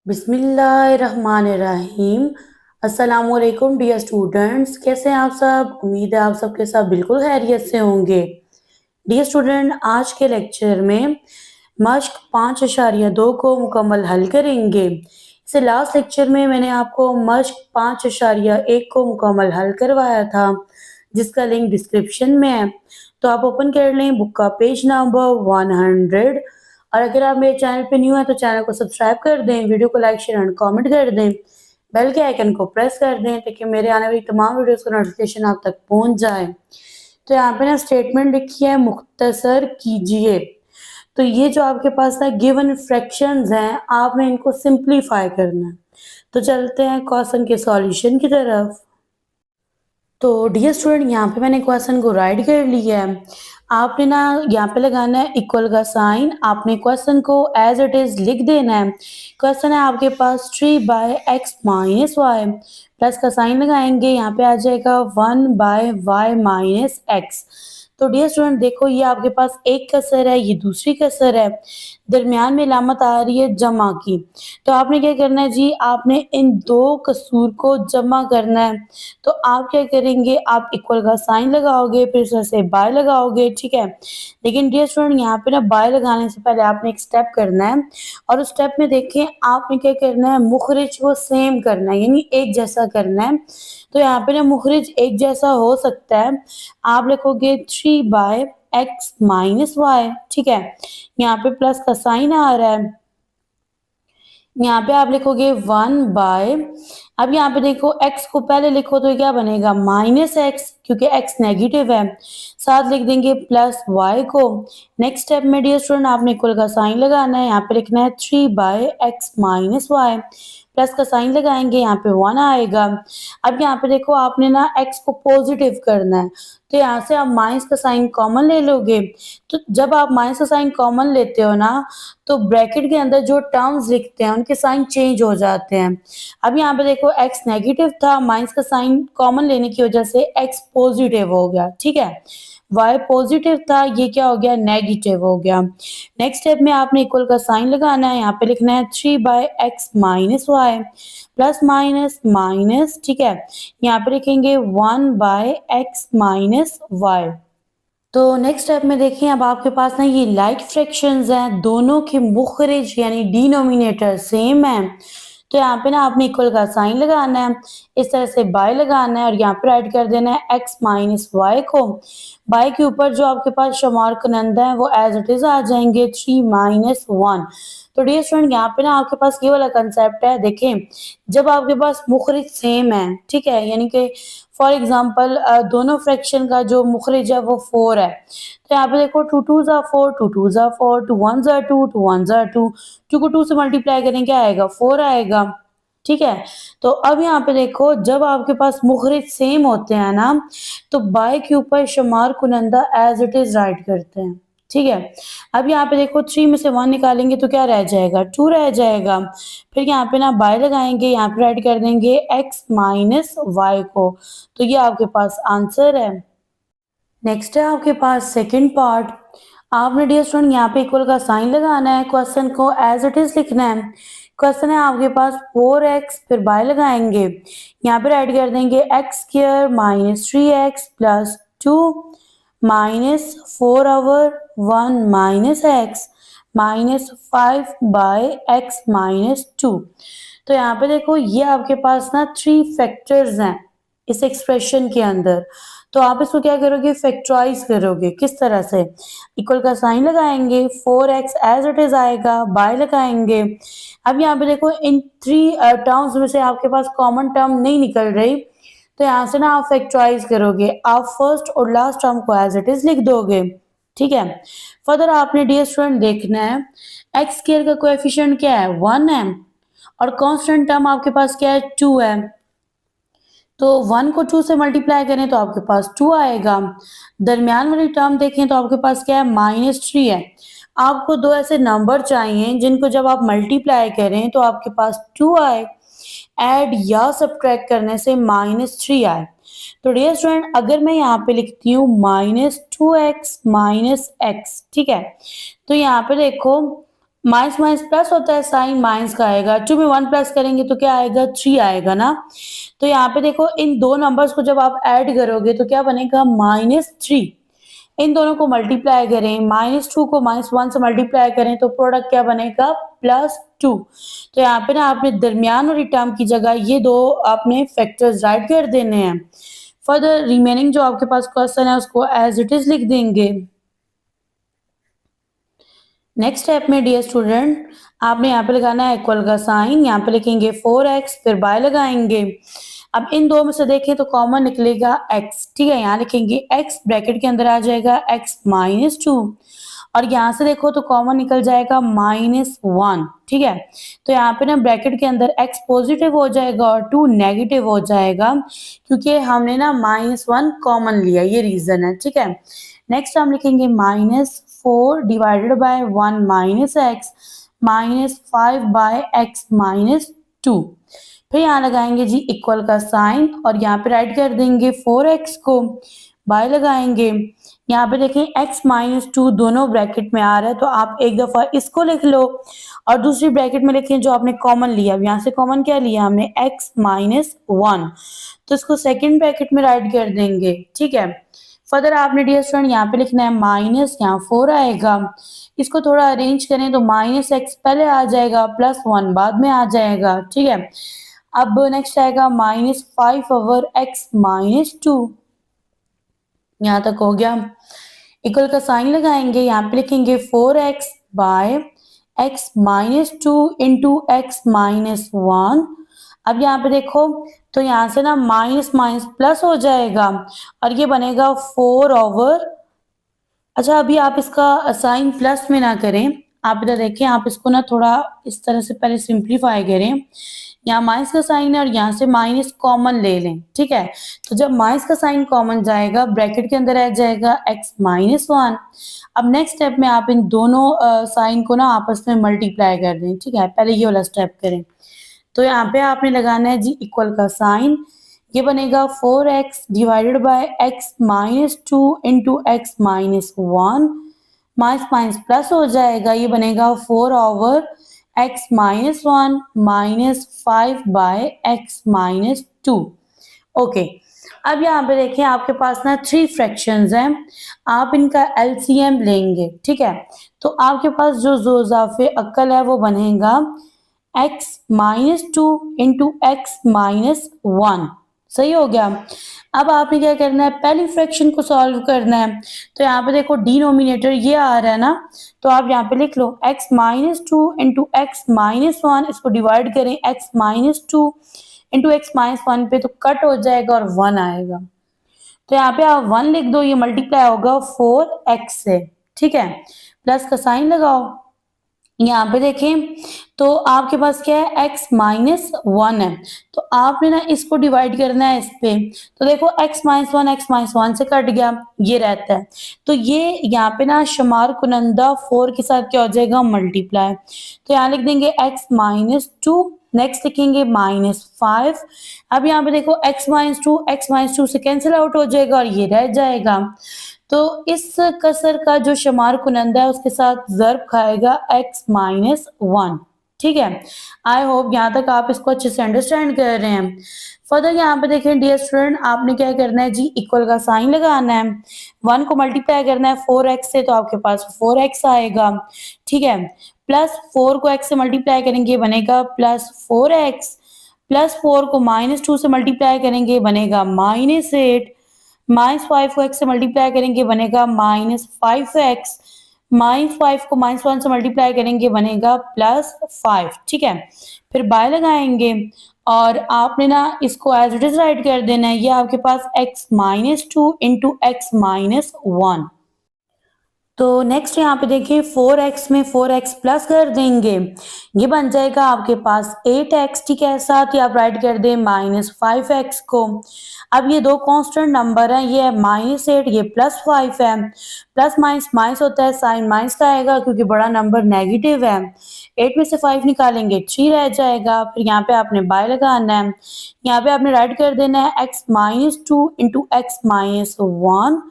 बिस्मिल्लाहिर्रहमानिर्रहीम। अस्सलामुअलैकुम dear students, कैसे हैं आप सब। उम्मीद है आप सबके सब बिल्कुल खैरियत से होंगे। डियर स्टूडेंट, आज के लेक्चर में मश्क 5.2 को मुकम्मल हल करेंगे। इससे लास्ट लेक्चर में मैंने आपको मश्क 5.1 को मुकम्मल हल करवाया था, जिसका लिंक डिस्क्रिप्शन में है। तो आप ओपन कर लें बुक का पेज नंबर 100। और अगर आप मेरे चैनल पे न्यू हैं तो चैनल को सब्सक्राइब कर दें, वीडियो को लाइक शेयर एंड कमेंट कर दें, बेल के आइकन को प्रेस कर दें ताकि मेरे आने वाली तमाम वीडियोस का नोटिफिकेशन आप तक पहुंच जाए। तो यहाँ पे ना स्टेटमेंट लिखी है, मुख्तसर कीजिए। तो ये जो आपके पास ना गिवन फ्रैक्शंस हैं, आपने इनको सिंप्लीफाई करना है। तो चलते हैं क्वेश्चन के सॉल्यूशन की तरफ। तो डियर स्टूडेंट, यहाँ पे मैंने क्वेश्चन को राइट कर लिया है। आपने ना यहाँ पे लगाना है इक्वल का साइन। आपने क्वेश्चन को एज इट इज लिख देना है। क्वेश्चन है आपके पास 3/x-y, प्लस का साइन लगाएंगे, यहाँ पे आ जाएगा 1/y-x। तो डियर स्टूडेंट देखो, ये आपके पास एक कसर है, ये दूसरी कसर है, दरमियान में अलामत आ रही है जमा की। तो आपने क्या करना है जी, आपने इन दो कसूर को जमा करना है। तो आप क्या करेंगे, आप इक्वल का साइन लगाओगे, फिर उसमें से बाय लगाओगे, ठीक है। लेकिन डियर स्टूडेंट, यहाँ पे ना बाय लगाने से पहले आपने एक स्टेप करना है, और उस स्टेप में देखें आपने क्या करना है, मुखरिज वो सेम करना है, यानी एक जैसा करना है। तो यहाँ पे ना मुखरिज एक जैसा हो सकता है। आप लिखोगे 3/x-y, ठीक है। यहाँ पे प्लस का साइन आ रहा है, यहाँ पे आप लिखोगे 1/, अब यहाँ पे देखो x को पहले लिखो तो क्या बनेगा -x, क्योंकि x नेगेटिव है। साथ लिख देंगे प्लस y को। नेक्स्ट स्टेप में डियर स्टूडेंट आपने इक्वल का साइन लगाना है, यहाँ पे लिखना है 3/x-y, प्लस का साइन लगाएंगे, यहाँ पे 1 आएगा। अब यहाँ पे देखो आपने ना x को पॉजिटिव करना है, तो यहाँ से आप माइनस का साइन कॉमन ले लोगे। तो जब आप माइनस का साइन कॉमन लेते हो ना, तो ब्रैकेट के अंदर जो टर्म्स लिखते हैं उनके साइन चेंज हो जाते हैं। अब यहाँ पे देखो x नेगेटिव था, माइनस का साइन कॉमन लेने की वजह से x पॉजिटिव हो गया, ठीक है। y पॉजिटिव था, ये क्या हो गया, नेगेटिव हो गया। नेक्स्ट स्टेप में आपने इक्वल का साइन लगाना है, यहाँ पे लिखना है 3/x-y, प्लस माइनस माइनस, ठीक है। यहाँ पे लिखेंगे 1/x-y। तो नेक्स्ट स्टेप में देखिए, अब आपके पास ना ये लाइक फ्रैक्शंस हैं, दोनों के मुखरिज यानी डिनोमिनेटर सेम है। तो यहाँ पे ना आपने इक्वल का साइन लगाना है, इस तरह से बाय लगाना है, और यहाँ पे ऐड कर देना है x-y को। बाय के ऊपर जो आपके पास शुमार कुनंदा है वो एज इट इज आ जाएंगे 3-1। तो डियर स्टूडेंट, यहाँ पे ना आपके पास ये वाला कंसेप्ट है, देखें जब आपके पास मुखरिज सेम है, ठीक है, यानी कि फॉर एग्जाम्पल दोनों फ्रैक्शन का जो मुखरिज है वो 4 है। तो यहाँ पे देखो 2 2 ज़ा 4, 2 2 ज़ा 4, 2 1 ज़ा 2, 2 1 ज़ा 2, 2 को 2 से मल्टीप्लाई करें क्या आएगा, 4 आएगा, ठीक है। तो अब यहाँ पे देखो, जब आपके पास मुखरिज सेम होते हैं ना, तो बाय के ऊपर शुमार कुनंदा एज इट इज राइट करते हैं, ठीक है। अब यहाँ पे देखो 3 में से 1 निकालेंगे तो क्या रह जाएगा, 2 रह जाएगा। फिर यहाँ पे ना बाय लगाएंगे, यहाँ पे ऐड कर देंगे x-y को। तो ये आपके पास आंसर है। नेक्स्ट है आपके पास सेकंड पार्ट। आपने डियर स्टूडेंट यहाँ पे इक्वल का साइन लगाना है, क्वेश्चन को एज इट इज लिखना है। क्वेश्चन है आपके पास 4x, फिर बाय लगाएंगे, यहाँ पे ऐड कर देंगे x² - 3x plus 2 -4/1 x -5/x-2। तो यहाँ पे देखो, ये आपके पास ना 3 फैक्टर्स हैं इस एक्सप्रेशन के अंदर। तो आप इसको क्या करोगे, फैक्टराइज करोगे। किस तरह से, इक्वल का साइन लगाएंगे, 4x एज इट इज आएगा, बाय लगाएंगे। अब यहाँ पे देखो इन 3 टर्म्स में से आपके पास कॉमन टर्म नहीं निकल रही, तो यहाँ से ना आप फैक्टराइज करोगे, आप फर्स्ट और लास्ट टर्म को एज इट इज लिख दोगे, ठीक है। फर्दर आपने डियर स्टूडेंट देखना है, एक्स स्क्वायर का कोएफिशिएंट क्या है, 1 है, और कांस्टेंट टर्म आपके पास क्या है, 2 है। तो 1 को 2 से मल्टीप्लाई करें तो आपके पास 2 आएगा। दरमियान वाली टर्म देखें तो आपके पास क्या है, -3 है। आपको दो ऐसे नंबर चाहिए जिनको जब आप मल्टीप्लाई करें तो आपके पास 2 आए, ऐड या सब्ट्रैक्ट करने से -3 आए। तो डियर स्टूडेंट, अगर मैं यहाँ पे लिखती हूँ -2x - x, ठीक है, तो यहाँ पे देखो माइनस माइनस प्लस होता है, साइन माइनस का आएगा। 2 में 1 प्लस करेंगे तो क्या आएगा, 3 आएगा ना। तो यहाँ पे देखो इन दो नंबर्स को जब आप ऐड करोगे तो क्या बनेगा, -3। इन दोनों को मल्टीप्लाई करें, -2 को -1 से मल्टीप्लाई करें तो प्रोडक्ट क्या बनेगा, +2। तो यहाँ पे ना आपने दरमियान वाली टर्म की जगह ये दो आपने फैक्टर्स राइट कर देने हैं। फर्दर रिमेनिंग जो आपके पास क्वेश्चन है उसको एज इट इज लिख देंगे। नेक्स्ट स्टेप में डियर स्टूडेंट आपने यहाँ पे लगाना है इक्वल का साइन, यहाँ पे लिखेंगे 4x, फिर बाय लगाएंगे। अब इन दो में से देखें तो कॉमन निकलेगा x, ठीक है। यहाँ लिखेंगे x, ब्रैकेट के अंदर आ जाएगा x -2, और यहाँ से देखो तो कॉमन निकल जाएगा -1, ठीक है। तो यहाँ पे ना ब्रैकेट के अंदर x पॉजिटिव हो जाएगा और 2 नेगेटिव हो जाएगा, क्योंकि हमने ना -1 कॉमन लिया, ये रीजन है, ठीक है। नेक्स्ट हम लिखेंगे -4 डिवाइडेड बाय 1 -x -5/x -2। फिर यहाँ लगाएंगे जी इक्वल का साइन और यहाँ पे राइट कर देंगे 4x को, बाय लगाएंगे। यहाँ पे देखें x -2 दोनों ब्रैकेट में आ रहा है, तो आप एक दफा इसको लिख लो और दूसरी ब्रैकेट में लिखें जो आपने कॉमन लिया। यहाँ से कॉमन क्या लिया हमने, x -1, तो इसको सेकेंड ब्रैकेट में राइट कर देंगे, ठीक है। फर्दर आपने डियर स्टूडेंट यहाँ पे लिखना है माइनस, यहाँ 4 आएगा, इसको थोड़ा अरेंज करें तो -x पहले आ जाएगा, +1 बाद में आ जाएगा, ठीक है। अब नेक्स्ट आएगा -5/x -2, यहाँ तक हो गया। इक्वल का साइन लगाएंगे, यहाँ पे लिखेंगे 4x bye x -2 into x -1। अब यहाँ पे देखो तो यहाँ से ना माइनस माइनस प्लस हो जाएगा और ये बनेगा 4/। अच्छा अभी आप इसका साइन प्लस में ना करें, आप इधर देखें, आप इसको ना थोड़ा इस तरह से पहले सिंप्लीफाई करें। यहाँ माइनस का साइन है और यहाँ से माइनस कॉमन ले लें, ठीक है। तो जब माइनस का साइन कॉमन जाएगा ब्रैकेट के अंदर आ जाएगा x -1। अब नेक्स्ट स्टेप में आप इन दोनों साइन को ना आपस में मल्टीप्लाई कर दें, ठीक है। पहले ये वाला स्टेप करें, तो यहाँ पे आपने लगाना है जी इक्वल का साइन, ये बनेगा 4x divided by x -2 into x -1, minus minus plus हो जाएगा, ये बनेगा 4/x -1 -5/x -2। ओके, अब यहाँ पे देखिए आपके पास ना 3 फ्रैक्शंस हैं, आप इनका एलसीएम लेंगे, ठीक है। तो आपके पास जो ज़ोज़ाफ़े अक्ल है वो बनेगा x -2 इंटू x -1, सही हो गया। अब आपने क्या करना है, पहली फ्रैक्शन को सॉल्व करना है। तो यहाँ पे देखो डिनोमिनेटर ये आ रहा है ना, तो आप यहाँ पे लिख लो x -2 इंटू x -1, इसको डिवाइड करें x -2 इंटू x -1 पे तो कट हो जाएगा और 1 आएगा। तो यहाँ पे आप 1 लिख दो, ये मल्टीप्लाई होगा 4x से, ठीक है। प्लस का साइन लगाओ, यहाँ पे देखें तो आपके पास क्या है, x -1 है, तो आपने ना इसको डिवाइड करना है इस पे। तो देखो x -1 से कट गया, ये रहता है, तो ये यहाँ पे ना शुमार कुनंदा 4 के साथ क्या हो जाएगा, मल्टीप्लाई। तो यहाँ लिख देंगे x -2, नेक्स्ट लिखेंगे -5। अब यहाँ पे देखो x -2 से कैंसिल आउट हो जाएगा और ये रह जाएगा। तो इस कसर का जो शुमार कुनंदा है उसके साथ ज़र्ब खाएगा x -1, ठीक है। आई होप यहाँ तक आप इसको अच्छे से अंडरस्टैंड कर रहे हैं। फर्दर यहाँ पे देखें डियर स्टूडेंट, आपने क्या करना है जी, इक्वल का साइन लगाना है, 1 को मल्टीप्लाई करना है 4x से, तो आपके पास 4x आएगा, ठीक है। प्लस 4 को x से मल्टीप्लाई करेंगे बनेगा +4x, प्लस 4 को -2 से मल्टीप्लाई करेंगे बनेगा -8, -5 को x से मल्टीप्लाई करेंगे बनेगा -5x, -5 को -1 से मल्टीप्लाई करेंगे बनेगा +5, ठीक है। फिर बाय लगाएंगे और आपने ना इसको एज इट इज राइट कर देना है, ये आपके पास x -2 इंटू x -1। तो नेक्स्ट यहाँ पे देखिए 4x में 4x प्लस कर देंगे, ये बन जाएगा आपके पास 8x, ठीक है। साथ ही आप राइट कर दें -5x को। अब ये दो कांस्टेंट नंबर हैं, ये है -8, ये +5 है, प्लस माइनस माइनस होता है, साइन माइनस का आएगा क्योंकि बड़ा नंबर नेगेटिव है। 8 में से 5 निकालेंगे 3 रह जाएगा, फिर यहाँ पे आपने बाय लगाना है, यहाँ पे आपने राइट कर देना है x -2 इंटू x -1,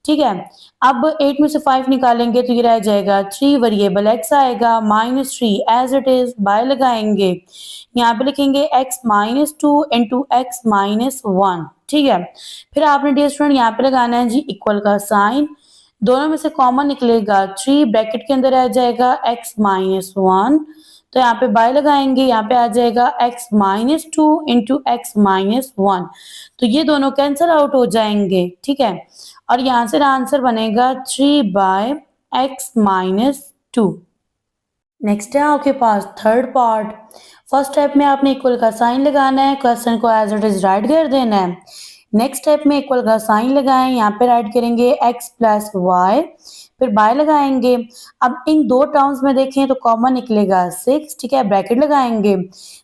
ठीक है। अब 8 में से 5 निकालेंगे तो ये रह जाएगा 3, वेरिएबल x आएगा -3 एज इट इज, बाय लगाएंगे, यहाँ पे लिखेंगे x -2 इंटू एक्स -1, ठीक है। फिर आपने डियर स्टूडेंट यहाँ पे लगाना है जी इक्वल का साइन, दोनों में से कॉमन निकलेगा 3, ब्रैकेट के अंदर आ जाएगा x -1, तो यहाँ पे बाय लगाएंगे, यहाँ पे आ जाएगा x -2 इंटू एक्स -1, तो ये दोनों कैंसिल आउट हो जाएंगे, ठीक है। और यहाँ से आंसर बनेगा 3/x-2। नेक्स्ट है आपके पास थर्ड पार्ट। फर्स्ट स्टेप में आपने इक्वल का साइन लगाना है, क्वेश्चन को एज इट इज राइट कर देना है। नेक्स्ट स्टेप में इक्वल का साइन लगाएं, यहाँ पे राइट करेंगे x प्लस वाई, फिर बाय लगाएंगे। अब इन दो टर्म्स में देखें तो कॉमन निकलेगा 6, ठीक है, ब्रैकेट लगाएंगे,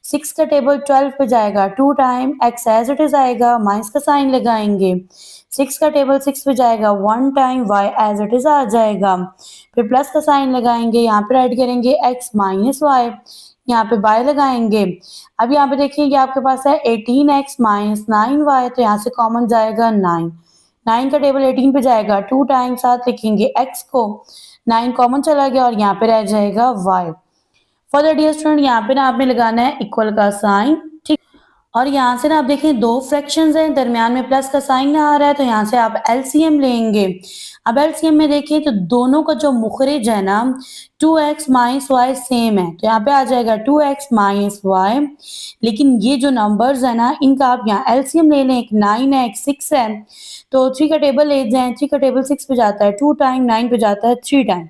6 का टेबल 12 पे जाएगा, 2 time x as it is आएगा, माइनस का साइन लगाएंगे, 6 का टेबल 6 पे जाएगा, 1 time y as it is आ जाएगा, फिर प्लस का साइन लगाएंगे, यहाँ पे राइट करेंगे x माइनस वाई, यहाँ पे बाय लगाएंगे। अब यहाँ पे देखिए ये आपके पास है 18x माइनस 9y, तो यहाँ से कॉमन जाएगा 9, 9 का टेबल 18 पे जाएगा, 2 टाइम साथ लिखेंगे x को, 9 कॉमन चला गया और यहाँ पे रह जाएगा y। For the dear student यहाँ पे ना आपने लगाना है इक्वल का साइन, ठीक। और यहाँ से ना आप देखें दो फ्रैक्शंस हैं, दरमियान में प्लस का साइन आ रहा है, तो यहाँ से आप एलसीएम लेंगे। अब एलसीएम में देखिए तो दोनों का जो मुखरिज है ना 2x माइनस वाई सेम है, तो यहाँ पे आ जाएगा 2x माइनस वाई, लेकिन ये जो नंबर्स है ना इनका आप यहाँ एलसीएम ले लें, एक 9 है एक 6 है, तो 3 का टेबल ले जाएं, 3 का टेबल 6 पे जाता है 2 टाइम, 9 पे जाता है 3 टाइम,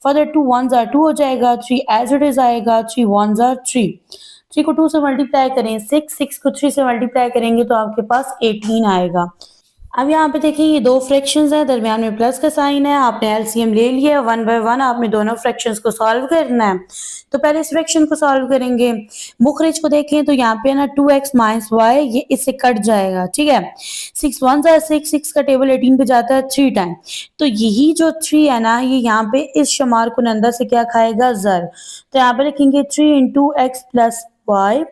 फर्दर 2 1s are 2 हो जाएगा, 3 एज इट इज आएगा, 3 1s are 3, 3 को 2 से मल्टीप्लाई करें 6, 6 को 3 से मल्टीप्लाई करेंगे तो आपके पास 18 आएगा। अब यहाँ पे देखिए ये दो फ्रैक्शंस हैं, दरमियान में प्लस का साइन है, आपने एलसीएम ले लिया, 1 बाय 1 आपने दोनों फ्रैक्शंस को सॉल्व करना है। तो पहले इस फ्रैक्शन को सॉल्व करेंगे, मुखरिज को देखें तो यहाँ पे ना 2x माइनस वाई ये इससे कट जाएगा, ठीक है, 6 1s are 6, 6 का टेबल 18 पे जाता है 3 टाइम, तो यही जो 3 है ना ये यहाँ पे इस शुमार कुनंदा से क्या खाएगा जर, तो यहाँ पे लिखेंगे 3 into x plus y,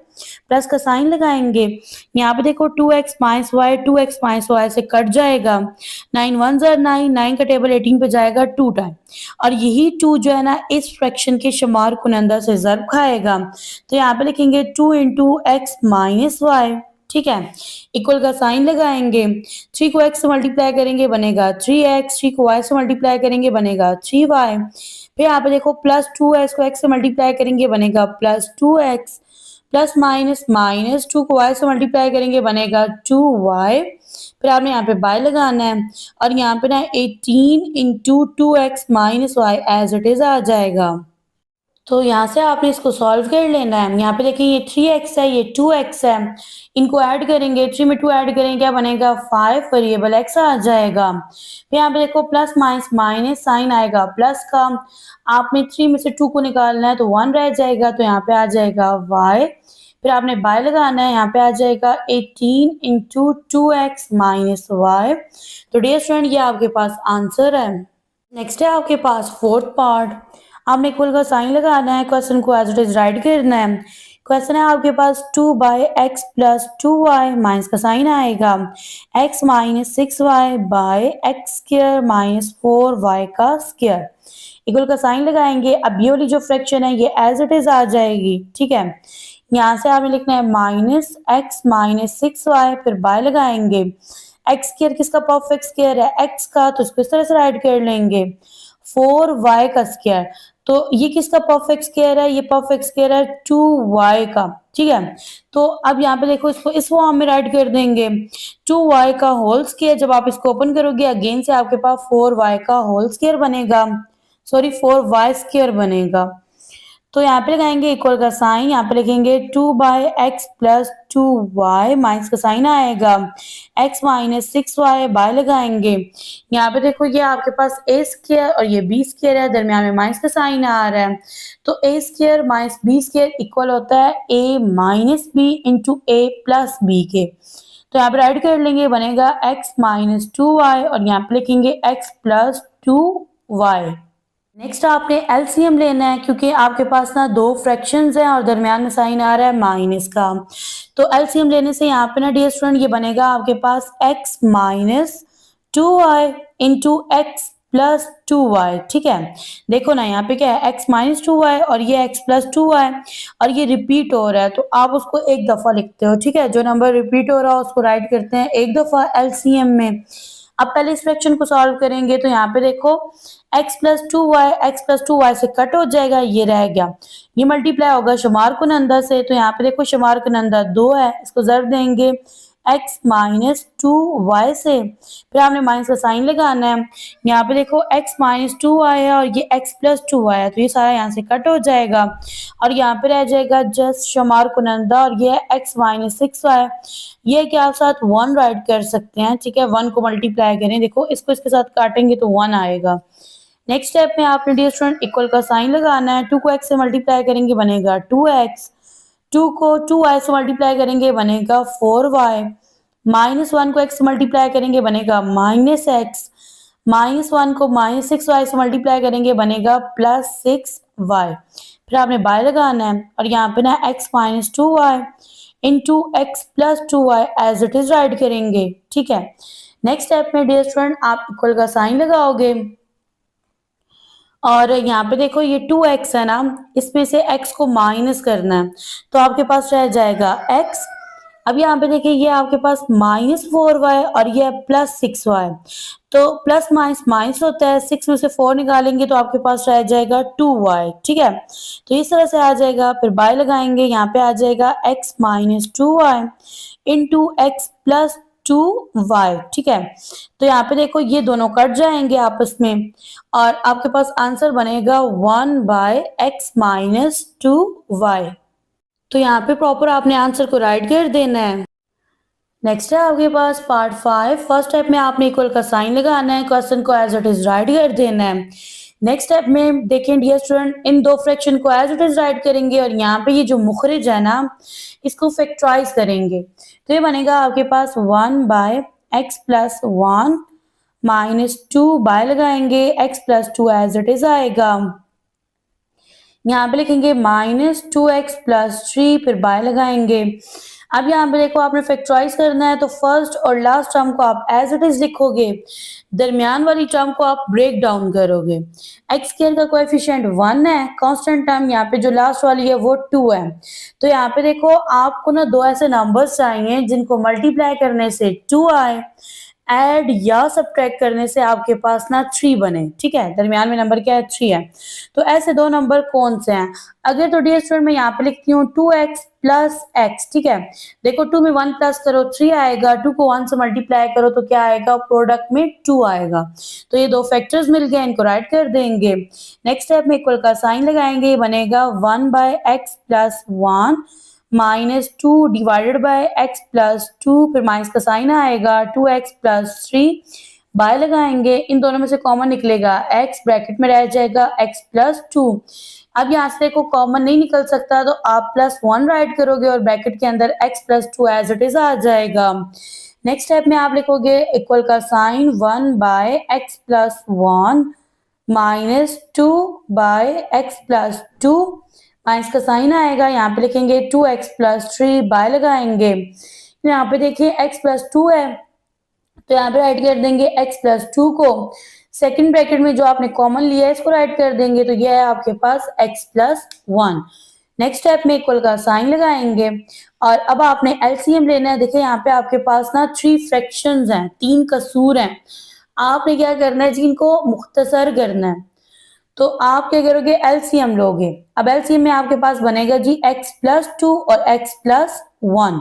plus का साइन लगाएंगे, यहाँ पे देखो 2x minus y, 2x minus y से कट जाएगा, 9 1s are 9, 9 का टेबल 18 पे जाएगा 2 टाइम, और यही 2 जो है ना इस फ्रैक्शन के शुमार कुनंदा से ज़र्ब खाएगा, तो यहाँ पे लिखेंगे 2 इंटू एक्स माइनस वाई, ठीक है, इक्वल का साइन लगाएंगे, 3 को x से मल्टीप्लाई करेंगे बनेगा 3x, 3 को y से मल्टीप्लाई करेंगे बनेगा 3y, फिर यहाँ पे देखो प्लस 2x को x से मल्टीप्लाई करेंगे बनेगा plus 2x, plus minus minus 2 को y से मल्टीप्लाई करेंगे बनेगा 2y, फिर आपने यहाँ पे बाय लगाना है, और यहाँ पे ना 18 into 2x minus y as it is आ जाएगा। तो यहाँ से आपने इसको सॉल्व कर लेना है, यहाँ पे देखिए ये 3x है ये 2x है, इनको ऐड करेंगे, 3 में 2 ऐड करेंगे क्या बनेगा 5, वेरिएबल x आ जाएगा, फिर यहाँ पे देखो प्लस माइनस माइनस साइन आएगा प्लस का, आपने 3 में से 2 को निकालना है तो 1 रह जाएगा, तो यहाँ पे आ जाएगा y, फिर आपने बाय लगाना है, यहाँ पे आ जाएगा 18 इंटू 2x माइनस वाई। तो डियर स्टूडेंट ये आपके पास आंसर है। नेक्स्ट है आपके पास फोर्थ पार्ट, आपने इक्वल का साइन लगाना है, क्वेश्चन को एज इट इज राइट करना है। क्वेश्चन है आपके पास 2/x प्लस 2y, माइनस का साइन आएगा, x minus 6y by x square minus 4y का स्क्र, इक्वल का साइन लगाएंगे। अब ये वाली जो फ्रैक्शन है ये एज इट इज आ जाएगी, ठीक है, यहाँ से आपने लिखना है माइनस एक्स माइनस 6y, फिर बाय लगाएंगे, एक्स स्क्र किसका परफेक्ट स्क्वायर है x का, तो इसको इस तरह से राइट कर लेंगे 4y का स्क्वायर, तो ये किसका परफेक्ट स्क्वायर है, ये परफेक्ट स्क्वायर है 2y का, ठीक है। तो अब यहाँ पे देखो इसको इस फॉर्म में राइट कर देंगे 2y का होल स्क्वायर, जब आप इसको ओपन करोगे अगेन से आपके पास 4y का होल स्क्वायर बनेगा, सॉरी 4y स्क्वायर बनेगा। तो यहाँ पे लगाएंगे इक्वल का साइन, यहाँ पे लिखेंगे 2/x प्लस 2y, माइनस का साइन आएगा, x माइनस 6y बाय लगाएंगे, यहाँ पे देखो ये आपके पास a स्क्वायर और ये b स्क्वायर है, दरमियान में माइनस का साइन आ रहा है, तो a square minus b square equal होता है a minus b into a plus b के, तो यहाँ पे राइट कर लेंगे बनेगा x माइनस 2y और यहाँ पे लिखेंगे x प्लस 2y। नेक्स्ट आपने एलसीएम लेना है, क्योंकि आपके पास ना दो फ्रैक्शंस हैं और दरमियान में साइन आ रहा है माइनस का, तो एलसीएम लेने से यहाँ पे ना डियर स्टूडेंट ये बनेगा आपके पास x minus 2y into x plus 2y। ठीक है, देखो ना यहाँ पे क्या है, x माइनस 2y और ये x प्लस 2y और ये रिपीट हो रहा है तो आप उसको एक दफा लिखते हो। ठीक है, जो नंबर रिपीट हो रहा है उसको राइट करते हैं एक दफा एलसीएम में। अब पहले इस फ्रैक्शन को सॉल्व करेंगे तो यहाँ पे देखो x प्लस टू वाई से कट हो जाएगा, ये रह गया, ये मल्टीप्लाई होगा शुमार कुनंदा से, तो यहाँ पे देखो शुमार कुनंदा 2 है, इसको ज़रब देंगे x माइनस 2y से, फिर आपने माइनस का साइन लगाना है। यहाँ पे देखो x माइनस 2y है और ये x प्लस 2y है, तो ये सारा यहाँ से कट हो जाएगा और यहाँ पे रह जाएगा जस्ट शुमार कुनंदा और ये है x माइनस 6y। ये क्या आप साथ 1 राइट कर सकते हैं। ठीक है, 1 को मल्टीप्लाई करें, देखो इसको इसके साथ काटेंगे तो 1 आएगा। नेक्स्ट स्टेप में आपने डियर स्टूडेंट इक्वल का साइन लगाना है, 2 को x से मल्टीप्लाई करेंगे बनेगा 2x, 2 को 2y से मल्टीप्लाई करेंगे बनेगा 4y, माइनस 1 को x से मल्टीप्लाई करेंगे बनेगा माइनस x, माइनस 1 को माइनस 6y से मल्टीप्लाई करेंगे बनेगा प्लस 6y। फिर आपने बाय लगाना है और यहाँ पे ना x minus 2y into x plus 2y as it is write करेंगे। ठीक है, नेक्स्ट स्टेप में डियर स्टूडेंट आप इक्वल का साइन लगाओगे और यहाँ पे देखो ये 2x है ना, इसमें से x को माइनस करना है तो आपके पास रह जाएगा x। अब यहाँ पे देखिए ये आपके पास -4y और ये प्लस 6y, तो प्लस माइनस माइनस होता है, 6 में से 4 निकालेंगे तो आपके पास रह जाएगा 2y। ठीक है, तो इस तरह से आ जाएगा, फिर बाय लगाएंगे, यहाँ पे आ जाएगा x minus 2y into x plus 2y। ठीक है, तो यहाँ पे देखो ये दोनों कट जाएंगे आपस में और आपके पास आंसर बनेगा 1/x माइनस 2y। तो यहाँ पे प्रॉपर आपने आंसर को राइट कर देना है। नेक्स्ट है आपके पास पार्ट 5। फर्स्ट स्टेप में आपने इक्वल का साइन लगाना है, क्वेश्चन को एज इट इज राइट कर देना है। नेक्स्ट स्टेप में देखें डियर स्टूडेंट, इन दो फ्रैक्शन को एज इट इज राइट करेंगे और यहाँ पे ये जो मुखरिज है ना इसको फैक्टराइज करेंगे, तो ये बनेगा आपके पास 1/x प्लस 1 माइनस 2 बाय लगाएंगे x plus 2 as it is आएगा, यहाँ पे लिखेंगे -2x प्लस 3 फिर बाय लगाएंगे। अब यहाँ पे देखो आपने फैक्टराइज करना है तो फर्स्ट और लास्ट टर्म को आप एज इट इज लिखोगे, दरमियान वाली टर्म को आप ब्रेक डाउन करोगे। एक्स स्क्वायर का कोएफिशिएंट 1 है, कांस्टेंट टर्म यहाँ पे जो लास्ट वाली है वो 2 है, तो यहाँ पे देखो आपको ना दो ऐसे नंबर्स चाहिए जिनको मल्टीप्लाई करने से 2 आए, ऐड या सब्ट्रैक्ट करने से आपके पास ना 3 बने। ठीक है, दरमियान में नंबर क्या है 3 है, तो ऐसे दो नंबर कौन से हैं? अगर तो डियर स्टूडेंट मैं यहाँ पे लिखती हूँ 2x प्लस x। ठीक है, देखो 2 में 1 प्लस करो 3 आएगा, 2 को 1 से मल्टीप्लाई करो तो क्या आएगा, प्रोडक्ट में 2 आएगा, तो ये दो फैक्टर्स मिल गए, इनको राइट कर देंगे। नेक्स्ट स्टेप में इक्वल का साइन लगाएंगे, बनेगा 1/x plus 1 minus 2 divided by x plus 2, फिर माइनस का साइन आएगा 2x प्लस 3 बाय लगाएंगे, इन दोनों में से कॉमन निकलेगा x, ब्रैकेट में रह जाएगा x प्लस 2। अब यहाँ से को कॉमन नहीं निकल सकता तो आप +1 राइट करोगे और ब्रैकेट के अंदर x plus 2 as it is आ जाएगा। नेक्स्ट स्टेप में आप लिखोगे इक्वल का sign 1/x plus 1 minus 2/x plus 2, minus का साइन आएगा, यहाँ पे लिखेंगे 2x प्लस 3 बाय लगाएंगे, यहाँ पे देखिए x प्लस 2 है तो यहाँ पे राइट कर देंगे x प्लस 2 को, सेकंड ब्रैकेट में जो आपने कॉमन लिया है इसको राइट कर देंगे, तो यह है आपके पास x प्लस 1। नेक्स्ट स्टेप में इक्वल का साइन लगाएंगे और अब आपने एलसीएम लेना है। देखिए यहाँ पे आपके पास ना 3 फ्रैक्शंस हैं, 3 कसूर हैं, आपने क्या करना है जी, इनको मुख्तसर करना है, तो आप क्या करोगे एलसीएम लोगे। अब एलसीएम में आपके पास बनेगा जी x प्लस 2 और x प्लस 1।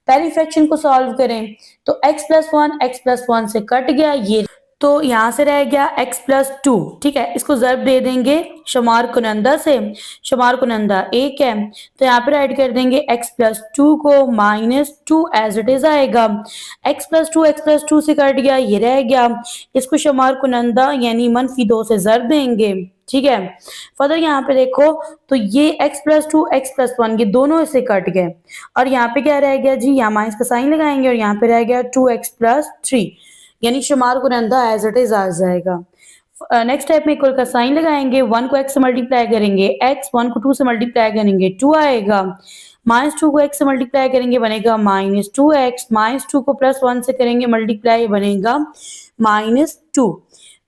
पहली फ्रैक्शन को सॉल्व करें तो x प्लस 1 से कट गया, ये तो यहाँ से रह गया x प्लस 2। ठीक है, इसको ज़रब दे देंगे शुमार कुनंदा से, शुमार कुनंदा 1 है तो यहाँ पे राइट कर देंगे x प्लस 2 को -2 एज इट इज आएगा, x प्लस 2 से कट गया, ये रह गया, इसको शुमार कुनंदा यानी -2 से ज़रब देंगे। ठीक है, फर्दर यहाँ पे देखो तो ये x प्लस 2 x प्लस 1 ये दोनों इससे कट गए और यहाँ पे क्या रह गया जी, यहाँ माइनस का साइन लगाएंगे और यहाँ पे रह गया 2x प्लस 3 यानी शुमार कुनंदा एज इट इज आ जाएगा। नेक्स्ट स्टेप में इक्वल का साइन लगाएंगे, 1 को x से मल्टीप्लाई करेंगे x, 1 को 2 से मल्टीप्लाई करेंगे 2 आएगा, -2 को x से मल्टीप्लाई करेंगे बनेगा -2x, -2 को +1 से करेंगे मल्टीप्लाई बनेगा -2।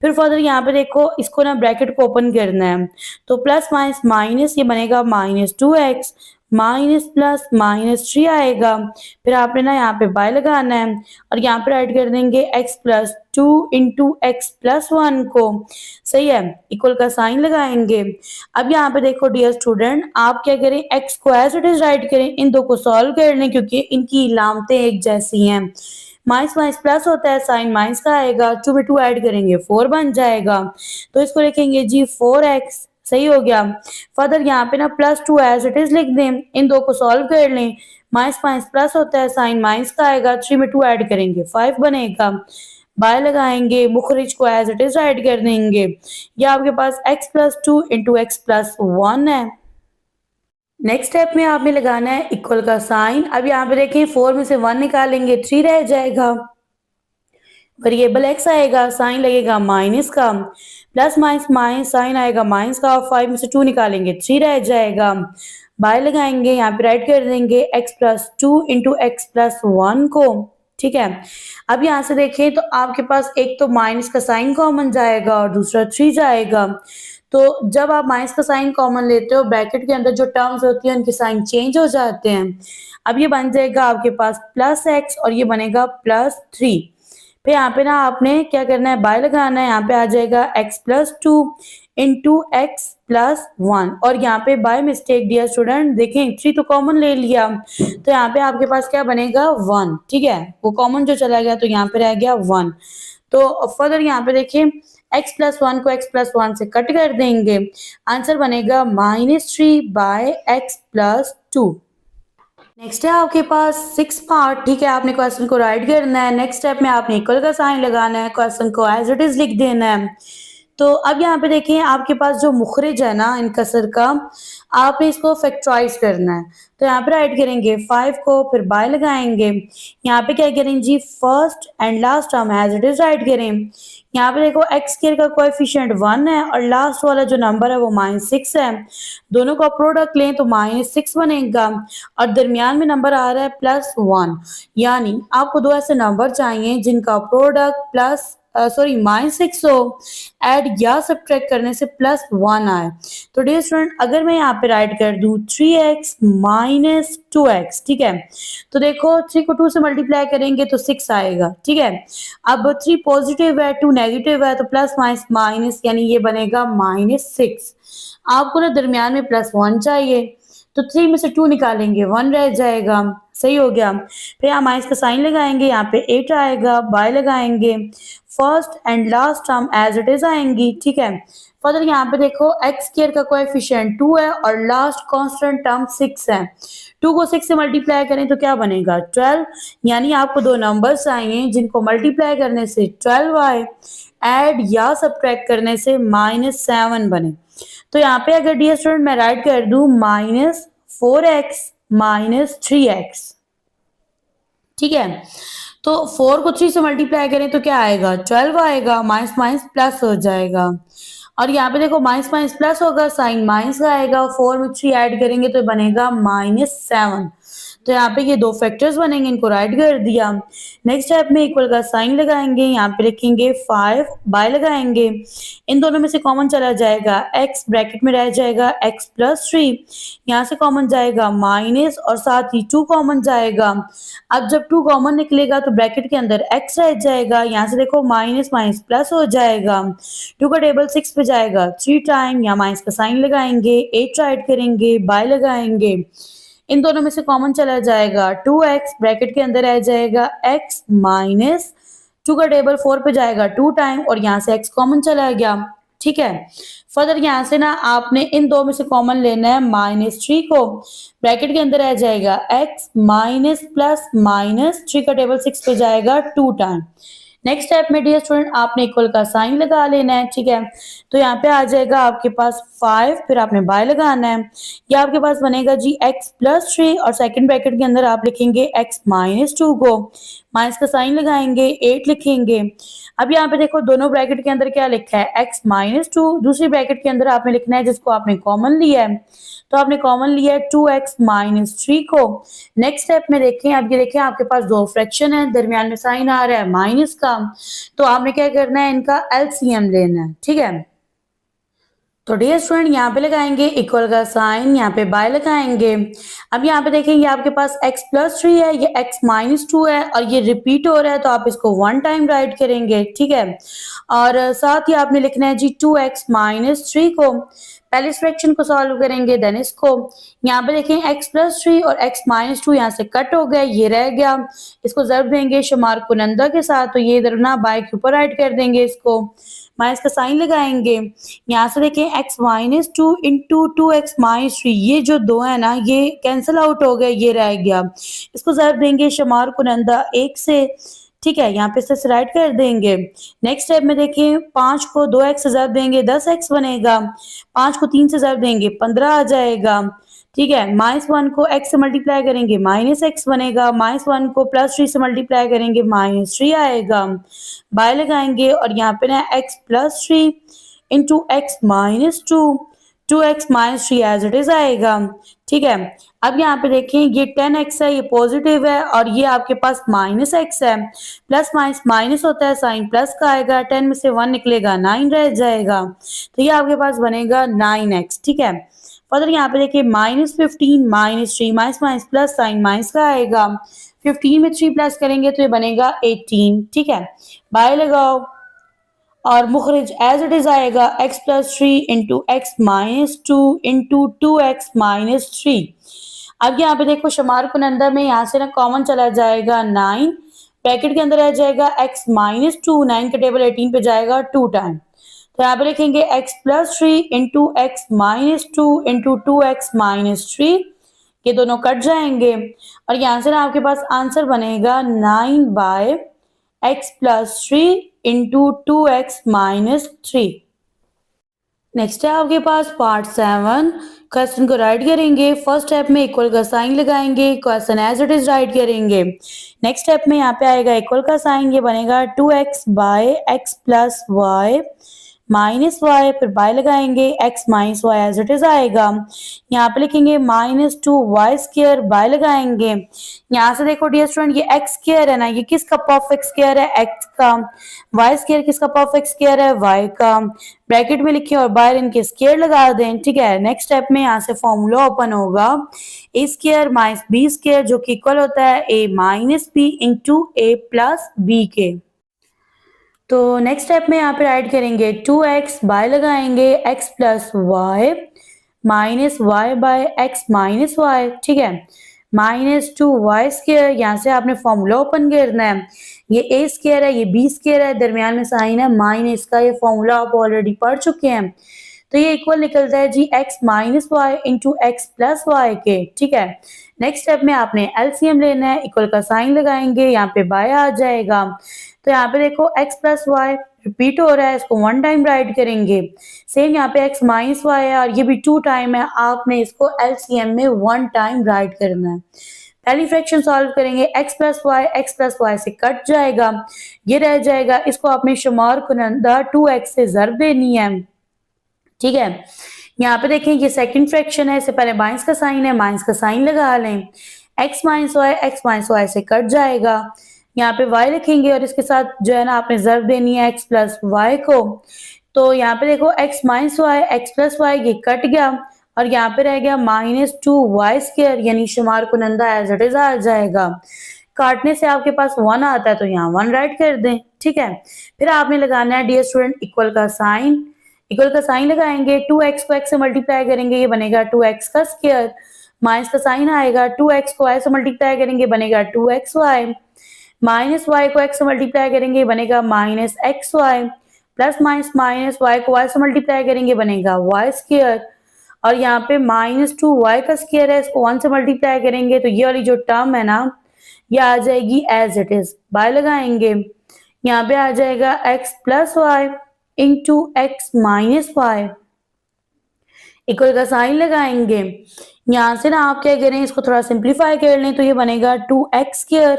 फिर फर्दर यहाँ पे देखो इसको ना ब्रैकेट को ओपन करना है, तो प्लस माइनस माइनस ये बनेगा -2x, माइनस प्लस -3 आएगा। फिर आपने ना यहाँ पे बाय लगाना है और यहाँ पे ऐड कर देंगे x+2 इंटू x+1 को, सही है, इक्वल का साइन लगाएंगे। अब यहाँ पे देखो डियर स्टूडेंट, आप क्या करें, x को एज इट इज राइट करें, इन दो को सॉल्व कर लें क्योंकि इनकी लामतें एक जैसी हैं। माइनस माइनस प्लस होता है, साइन माइनस का आएगा, 2 में 2 ऐड करेंगे 4 बन जाएगा, तो इसको लिखेंगे जी 4x, सही हो गया। फर्दर यहाँ पे ना +2 एज इट इज लिख दें, इन दो को सॉल्व कर लें, माइनस माइनस प्लस होता है, साइन माइनस का आएगा, 3 में 2 ऐड करेंगे 5 बनेगा, बाय लगाएंगे, मुखरिज को एज इट इज राइट कर देंगे। ये आपके पास x+2 इंटू x+1 है। नेक्स्ट स्टेप में आपने लगाना है इक्वल का साइन। अब यहाँ पे देखें 4 में से 1 निकालेंगे 3 रह जाएगा, वेरिएबल x आएगा, साइन लगेगा माइनस का, प्लस माइनस माइनस साइन आएगा माइनस का, 5 में से 2 निकालेंगे 3 रह जाएगा, बाय लगाएंगे, यहाँ पे राइट कर देंगे x+2 इंटू x+1 को, ठीक है। अब यहाँ से देखें तो आपके पास एक तो माइनस का साइन कॉमन जाएगा और दूसरा 3 जाएगा, तो जब आप माइनस का साइन कॉमन लेते हो ब्रैकेट के अंदर जो टर्म्स होती है उनके साइन चेंज हो जाते हैं। अब ये बन जाएगा आपके पास +x और ये बनेगा +3। फिर यहाँ पे ना आपने क्या करना है, बाय लगाना है, यहाँ पे आ जाएगा x+2 इंटू x+1 और यहाँ पे बाय मिस्टेक डियर स्टूडेंट देखें 3 तो कॉमन ले लिया, तो यहाँ पे आपके पास क्या बनेगा 1, ठीक है, वो कॉमन जो चला गया तो यहाँ पे रह गया 1। तो फर्दर यहाँ पे देखिए x+1 को x+1 से कट कर देंगे, आंसर बनेगा -3 बाय x+2। नेक्स्ट है आपके पास 6 पार्ट, ठीक है, आपने क्वेश्चन को राइट करना है। नेक्स्ट स्टेप में आपने इक्वल का साइन लगाना है, क्वेश्चन को एज इट इज लिख देना है। तो अब यहाँ पे देखिए आपके पास जो मुखरिज है ना इन कसर का, आपने इसको फैक्टराइज करना है, तो यहाँ पे राइट करेंगे 5 को, फिर बाय लगाएंगे, यहाँ पे क्या करें जी first and last term as it is write करें। यहाँ पे देखो x स्क्वायर का कोएफिशिएंट 1 है और लास्ट वाला जो नंबर है वो -6 है, दोनों का प्रोडक्ट लें तो -6 बनेगा और दरमियान में नंबर आ रहा है +1, यानी आपको दो ऐसे नंबर चाहिए जिनका प्रोडक्ट -6 हो, ऐड या सब्ट्रैक्ट करने से +1 आए। तो डियर स्टूडेंट अगर मैं यहाँ पे राइट कर दूं 3x माइनस 2x, ठीक है, तो देखो 3 को 2 से मल्टीप्लाई करेंगे तो 6 आएगा, ठीक है। अब 3 पॉजिटिव है 2 नेगेटिव है तो प्लस माइनस माइनस यानी ये बनेगा -6। आपको ना दरमियान में +1 चाहिए, तो 3 में से 2 निकालेंगे 1 रह जाएगा, सही हो गया। फिर यहाँ माइनस का साइन लगाएंगे, यहाँ पे 8 आएगा, बाय लगाएंगे, first and last term as it is आएंगी, ठीक है। फर्दर यहाँ पे देखो x स्क्वायर का कोएफिशिएंट 2 है और लास्ट कांस्टेंट टर्म 6 है, 2 को 6 से मल्टीप्लाई करें तो क्या बनेगा 12, यानी आपको दो नंबर्स चाहिए जिनको मल्टीप्लाई करने से 12 आए, ऐड या सब्ट्रैक्ट करने से -7 बने। तो यहाँ पे अगर डियर स्टूडेंट मैं राइट कर दूं -4x -3x, ठीक है, तो 4 को 3 से मल्टीप्लाई करें तो क्या आएगा 12 आएगा, माइनस माइनस प्लस हो जाएगा और यहाँ पे देखो माइनस माइनस प्लस होगा, साइन माइनस का आएगा, 4 में 3 ऐड करेंगे तो बनेगा -7। तो यहाँ पे ये दो फैक्टर्स बनेंगे, इनको राइट कर दिया। नेक्स्ट स्टेप में इक्वल का साइन लगाएंगे, यहाँ पे लिखेंगे 5, बाय लगाएंगे, इन दोनों में से कॉमन चला जाएगा x, ब्रैकेट में रह जाएगा x+3, यहाँ से कॉमन जाएगा माइनस और साथ ही 2 कॉमन जाएगा। अब जब 2 कॉमन निकलेगा तो ब्रैकेट के अंदर x रह जाएगा, यहाँ से देखो माइनस माइनस प्लस हो जाएगा, 2 का टेबल 6 पे जाएगा 3 टाइम, यहाँ माइनस का साइन लगाएंगे, 8 राइट करेंगे, बाय लगाएंगे, इन दोनों में से कॉमन चला जाएगा 2x, ब्रैकेट के अंदर रह जाएगा x माइनस 2 का टेबल 4 पे जाएगा 2 टाइम और यहाँ से x कॉमन चला गया, ठीक है। फर्दर यहाँ से ना आपने इन दो में से कॉमन लेना है -3 को, ब्रैकेट के अंदर रह जाएगा x माइनस प्लस -3 का टेबल 6 पे जाएगा 2 टाइम, नेक्स्ट स्टेप में डियर स्टूडेंट आपने इक्वल का साइन लगा लेना है, ठीक है। तो यहाँ पे आ जाएगा आपके पास 5, फिर आपने बाय लगाना है। ये आपके पास बनेगा जी x+3 और सेकंड ब्रैकेट के अंदर आप लिखेंगे x-2 को, माइनस का साइन लगाएंगे, 8 लिखेंगे। अब यहाँ पे देखो दोनों ब्रैकेट के अंदर क्या लिखा है x-2, दूसरी ब्रैकेट के अंदर आपने लिखना है जिसको आपने कॉमन लिया है, तो आपने कॉमन लिया है 2x-3 को। नेक्स्ट स्टेप में देखें, अब ये देखें आपके पास दो फ्रैक्शन है, दरमियान में साइन आ रहा है माइनस का, तो आपने क्या करना है, इनका एलसीएम लेना है, ठीक है। तो डियर स्टूडेंट यहाँ पे लगाएंगे इक्वल का साइन, यहाँ पे बाय लगाएंगे। अब यहाँ पे देखेंगे आपके पास x+3 है, ये x-2 है और ये रिपीट हो रहा है, तो आप इसको 1 टाइम राइट करेंगे, ठीक है। और साथ ही आपने लिखना है जी 2x-3 को, पहले इस फ्रैक्शन को सॉल्व करेंगे देन इसको। यहाँ पे देखें x+3 और x-2 यहाँ से कट हो गया, ये रह गया, इसको ज़रब देंगे शुमार कुनंदा के साथ, तो ये इधर ना बाय के ऊपर राइट कर देंगे, इसको माइनस का साइन लगाएंगे। यहाँ से देखें x-2 इंटू 2x-3, ये जो दो है ना ये कैंसिल आउट हो गए, ये रह गया, इसको ज़रब देंगे शुमार कुनंदा 1 से, ठीक है। यहाँ पे से राइट कर देंगे। नेक्स्ट स्टेप में देखिए 5 को 2x से ज़रब देंगे 10x बनेगा, 5 को 3 से ज़रब देंगे 15 आ जाएगा, ठीक है। -1 को x से मल्टीप्लाई करेंगे -x बनेगा, -1 को +3 से मल्टीप्लाई करेंगे -3 आएगा, बाय लगाएंगे और यहाँ पे ना x+3 into x-2, 2x-3 as it is आएगा, ठीक है। अब यहाँ पे देखें ये 10x है, ये पॉजिटिव है और ये आपके पास -x है, प्लस माइनस माइनस होता है, साइन प्लस का आएगा, 10 में से 1 निकलेगा 9 रह जाएगा, तो ये आपके पास बनेगा 9x, ठीक है। फर्दर यहाँ पे देखिए -15 -3 minus minus plus sign minus का आएगा, 15 में 3 प्लस करेंगे तो ये बनेगा 18, ठीक है। बाय लगाओ और मुखरिज एज इट इज आएगा x+3 into x-2 into 2x-3। अब यहाँ पे देखो शुमार कुनंदा में यहाँ से ना कॉमन चला जाएगा 9, ब्रैकेट के अंदर रह जाएगा x-2, 9 का टेबल 18 पे जाएगा 2 टाइम, तो यहाँ पे लिखेंगे x+3 into x-2 into 2x-3, ये दोनों कट जाएंगे और यहाँ से ना आपके पास आंसर बनेगा 9/x+3 इंटू 2x-3। नेक्स्ट है आपके पास पार्ट 7, क्वेश्चन को राइट करेंगे। फर्स्ट स्टेप में इक्वल का साइन लगाएंगे, question as it is write करेंगे। नेक्स्ट स्टेप में यहाँ पे आएगा इक्वल का साइन, ये बनेगा 2x/x+y -y, फिर बाय लगाएंगे x-y एज इट इज आएगा। यहाँ पे लिखेंगे -2y², बाय लगाएंगे। यहाँ से देखो डियर स्टूडेंट ये x² है ना, ये किसका परफेक्ट स्क्वायर है, x का, y² किसका परफेक्ट स्क्वायर है, y का, ब्रैकेट में लिखे और बाहर इनके स्क्वायर लगा दें, ठीक है। नेक्स्ट स्टेप में यहाँ से फॉर्मूला ओपन होगा a² माइनस b² जो कि इक्वल होता है a minus b into a plus b के। तो नेक्स्ट स्टेप में यहाँ पे राइट करेंगे 2x, बाय लगाएंगे x+y minus y by x minus y, ठीक है, -2y², यहाँ से आपने फॉर्मूला ओपन करना है, ये a² है, ये b² है, दरमियान में साइन है माइनस का, ये फॉर्मूला आप ऑलरेडी पढ़ चुके हैं, तो ये इक्वल निकलता है जी x minus y into x plus y के, ठीक है। नेक्स्ट स्टेप में आपने एलसीएम लेना है, इक्वल का साइन लगाएंगे, यहाँ पे बाय आ जाएगा, तो यहाँ पे देखो x प्लस वाई रिपीट हो रहा है, इसको 1 टाइम राइट करेंगे, सेम यहाँ पे x माइनस वाई है और ये भी 2 टाइम है, आपने इसको एलसीएम में 1 टाइम राइट करना है। पहली फ्रैक्शन सॉल्व करेंगे, x प्लस वाई से कट जाएगा, ये रह जाएगा, इसको आपने शुमार कुनंदा 2x से ज़रब देनी है, ठीक है। यहाँ पे देखें ये सेकंड फ्रैक्शन है, इससे पहले माइनस का साइन है, माइनस का साइन लगा लें, x माइनस वाई से कट जाएगा, यहाँ पे y लिखेंगे और इसके साथ जो है ना आपने ज़रब देनी है x प्लस वाई को, तो यहाँ पे देखो x minus y x plus y ये कट गया और यहाँ पे रह गया -2y², यानी शुमार कुनंदा एज इट इज आ जाएगा। काटने से आपके पास 1 आता है तो यहाँ 1 राइट कर दें, ठीक है। फिर आपने लगाना है डियर स्टूडेंट इक्वल का साइन, इक्वल का साइन लगाएंगे, 2x को x से मल्टीप्लाई करेंगे, ये बनेगा 2x का स्क्वायर, माइनस का साइन आएगा, 2x को y से मल्टीप्लाई करेंगे बनेगा 2xy, माइनस y को x से मल्टीप्लाई करेंगे बनेगा -xy, plus minus minus y को y से मल्टीप्लाई करेंगे बनेगा y², और यहाँ पे -2y का स्क्वायर है, इसको 1 से मल्टीप्लाई करेंगे तो ये वाली जो टर्म है ना ये आ जाएगी एज इट इज, बाय लगाएंगे, यहाँ पे आ जाएगा x plus y into x minus y, equal का साइन लगाएंगे। यहाँ से ना आप क्या करें, इसको थोड़ा सिंप्लीफाई कर लें तो ये बनेगा 2x²,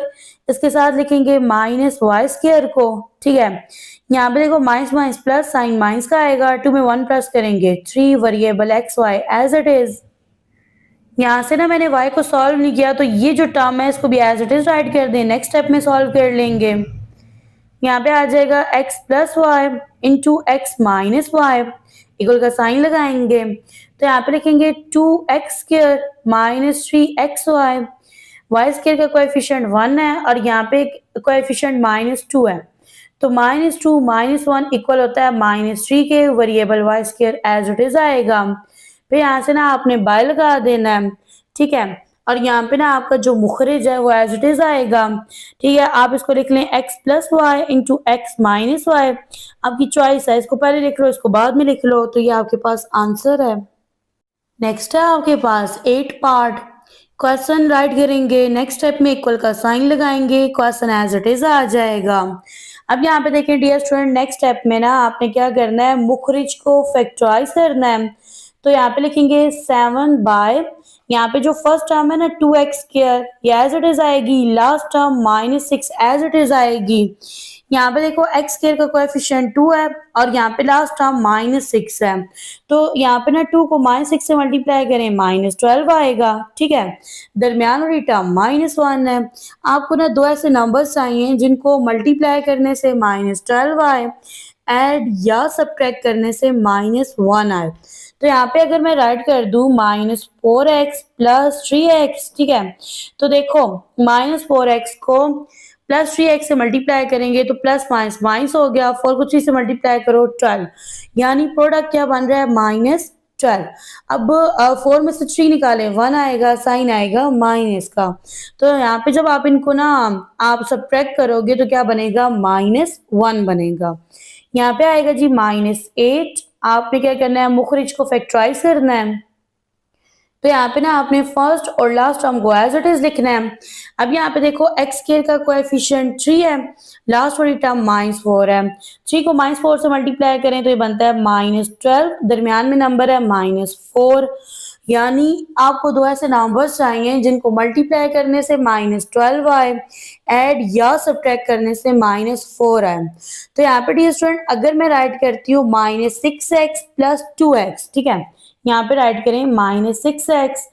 इसके साथ लिखेंगे माइनस वाई स्क्र को, ठीक है। यहाँ पे देखो minus minus plus, sign minus का आएगा, 2 में 1 प्लस करेंगे 3, variable x y as it is. यहाँ से ना मैंने y को सॉल्व नहीं किया तो ये जो टर्म है इसको भी एज इट इज राइट कर दें, नेक्स्ट स्टेप में सॉल्व कर लेंगे। यहाँ पे आ जाएगा x plus y into x minus y, equal का साइन लगाएंगे तो यहाँ पे लिखेंगे 2x² minus 3xy, y square का कोएफिशिएंट 1 है और यहाँ पे कोएफिशिएंट -2 है, तो -2 -1 इक्वल होता है -3 के, variable y square as it is आएगा। फिर यहाँ से ना आपने बाय लगा देना है, ठीक है। और यहाँ पे ना आपका जो मुखरिज है वो एज इट इज आएगा, ठीक है। आप इसको लिख लें x plus y into x minus y, आपकी चॉइस है, इसको पहले लिख लो इसको बाद में लिख लो, तो ये आपके पास आंसर है। नेक्स्ट है आपके पास 8 पार्ट क्वेश्चन राइट करेंगे, नेक्स्ट स्टेप में इक्वल का साइन लगाएंगे, क्वेश्चन एज इट इज आ जाएगा। अब यहाँ पे देखें डियर स्टूडेंट, नेक्स्ट स्टेप में ना आपने क्या करना है, मुखरिज को फैक्टराइज करना है। तो यहाँ पे लिखेंगे 7 बाय, यहाँ पे जो फर्स्ट टर्म है ना 2x², ये एज इट इज आएगी, last term -6 as it is आएगी। यहाँ पे देखो x² का कोएफिशिएंट 2 है और यहाँ पे लास्ट टर्म -6 है, तो यहाँ पे ना 2 को -6 से मल्टीप्लाई करें -12 आएगा, ठीक है। दरमियान वाली टर्म -1 है। आपको ना दो ऐसे नंबर्स चाहिए जिनको मल्टीप्लाई करने से -12 आए, ऐड या सब्ट्रैक्ट करने से -1 आए। तो यहाँ पे अगर मैं राइट कर दूं -4x प्लस 3x, ठीक है, तो देखो -4x को प्लस 3x से मल्टीप्लाई करेंगे तो प्लस माइनस माइनस हो गया, 4 को 3 से मल्टीप्लाई करो 12, यानी प्रोडक्ट क्या बन रहा है -12। अब 4 में से 3 निकाले 1 आएगा, साइन आएगा माइनस का, तो यहाँ पे जब आप इनको ना आप सब्ट्रैक्ट करोगे तो क्या बनेगा, -1 बनेगा। यहाँ पे आएगा जी -8, आपने क्या करना है, मुखरिज को फैक्टराइज करना है। तो यहाँ पे ना आपने फर्स्ट और लास्ट टर्म को एज इट इज लिखना है। अब यहाँ पे देखो x² का कोएफिशिएंट 3 है, लास्ट वाली टर्म -4 है, 3 को -4 से मल्टीप्लाई करें तो ये बनता है -12, दरमियान में नंबर है -4, यानी आपको दो ऐसे नंबर्स चाहिए जिनको मल्टीप्लाई करने से -12 आए, ऐड या सब्ट्रैक्ट करने से -4 आए। तो यहाँ पे डियर स्टूडेंट अगर मैं राइट करती हूँ -6x प्लस 2x, ठीक है, यहाँ पे राइट करें -6x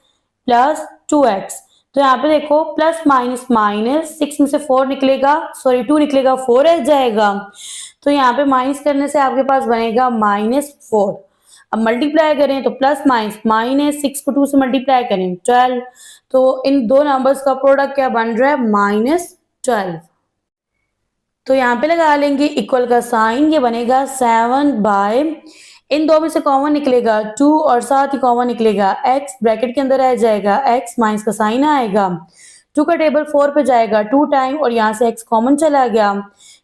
प्लस 2x, तो यहाँ पे देखो प्लस माइनस माइनस 6 में से 4 निकलेगा, सॉरी 2 निकलेगा, 4 रह जाएगा, तो यहाँ पे माइनस करने से आपके पास बनेगा -4। अब मल्टीप्लाई करें तो प्लस माइनस माइनस, 6 को 2 से मल्टीप्लाई करें 12, तो इन दो नंबर्स का प्रोडक्ट क्या बन रहा है, -12। तो यहाँ पे लगा लेंगे इक्वल का साइन, ये बनेगा 7 बाय, इन दो में से कॉमन निकलेगा 2 और साथ ही कॉमन निकलेगा x, ब्रैकेट के अंदर आ जाएगा x, माइनस का साइन आएगा, 2 का टेबल 4 पे जाएगा 2 टाइम और यहाँ से x कॉमन चला गया,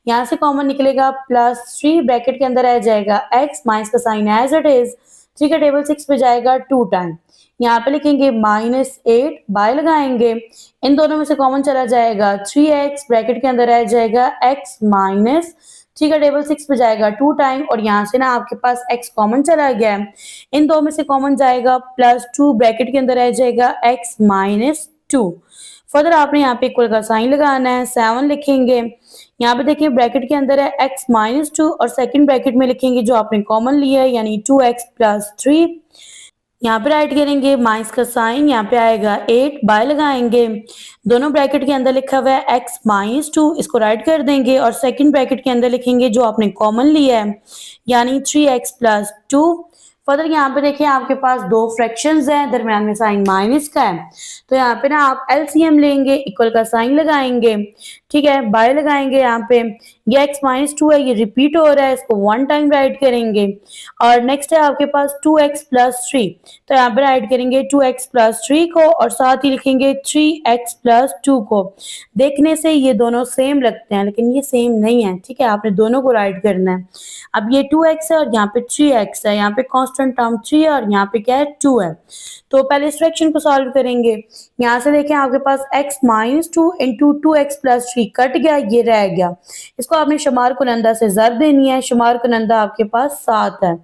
यहाँ से कॉमन निकलेगा +3, ब्रैकेट के अंदर आ जाएगा x, माइनस का साइन एज इट इज, 3 का टेबल 6 पे जाएगा 2 टाइम, यहाँ पे लिखेंगे -8, बाय लगाएंगे, इन दोनों में से कॉमन चला जाएगा 3x, ब्रैकेट के अंदर आ जाएगा x माइनस, 3 का टेबल 6 पे जाएगा 2 टाइम और यहाँ से ना आपके पास x कॉमन चला गया है, इन दो में से कॉमन जाएगा +2, ब्रैकेट के अंदर आ जाएगा x -2। फर्दर आपने यहाँ पे इक्वल का साइन लगाना है, 7 लिखेंगे, यहाँ पे देखिए ब्रैकेट के अंदर है x -2 और सेकंड ब्रैकेट में लिखेंगे जो आपने कॉमन लिया है यानी 2x + 3, यहाँ पे राइट करेंगे माइनस का साइन, यहाँ पे आएगा 8, बाय लगाएंगे, दोनों ब्रैकेट के अंदर लिखा हुआ है x -2, इसको राइट कर देंगे और सेकंड ब्रैकेट के अंदर लिखेंगे जो आपने कॉमन लिया है यानी 3x + 2। फर्दर यहाँ पे देखिए आपके पास दो फ्रैक्शंस हैं, दरम्यान में साइन माइनस का है, तो यहाँ पे ना आप एलसीएम लेंगे, इक्वल का साइन लगाएंगे, ठीक है, बाय लगाएंगे, यहाँ पे ये x -2 है, ये रिपीट हो रहा है, इसको 1 टाइम राइट करेंगे और नेक्स्ट है आपके पास 2x + 3, तो यहाँ पे राइट करेंगे 2x + 3 को और साथ ही लिखेंगे 3x + 2 को। देखने से ये दोनों सेम लगते हैं लेकिन ये सेम नहीं है, ठीक है, आपने दोनों को राइट करना है। अब ये 2x है और यहाँ पे 3x है, यहाँ पे कांस्टेंट टर्म 3 है और यहाँ पे क्या है 2 है। तो पहले इस फ्रैक्शन को सॉल्व करेंगे। यहाँ से देखें आपके पास x minus 2 into 2x plus 3 cut गया, ये रह गया। इसको आपने शुमार कुनंदा से ज़रब देनी है। शुमार कुनंदा आपके पास 7 है।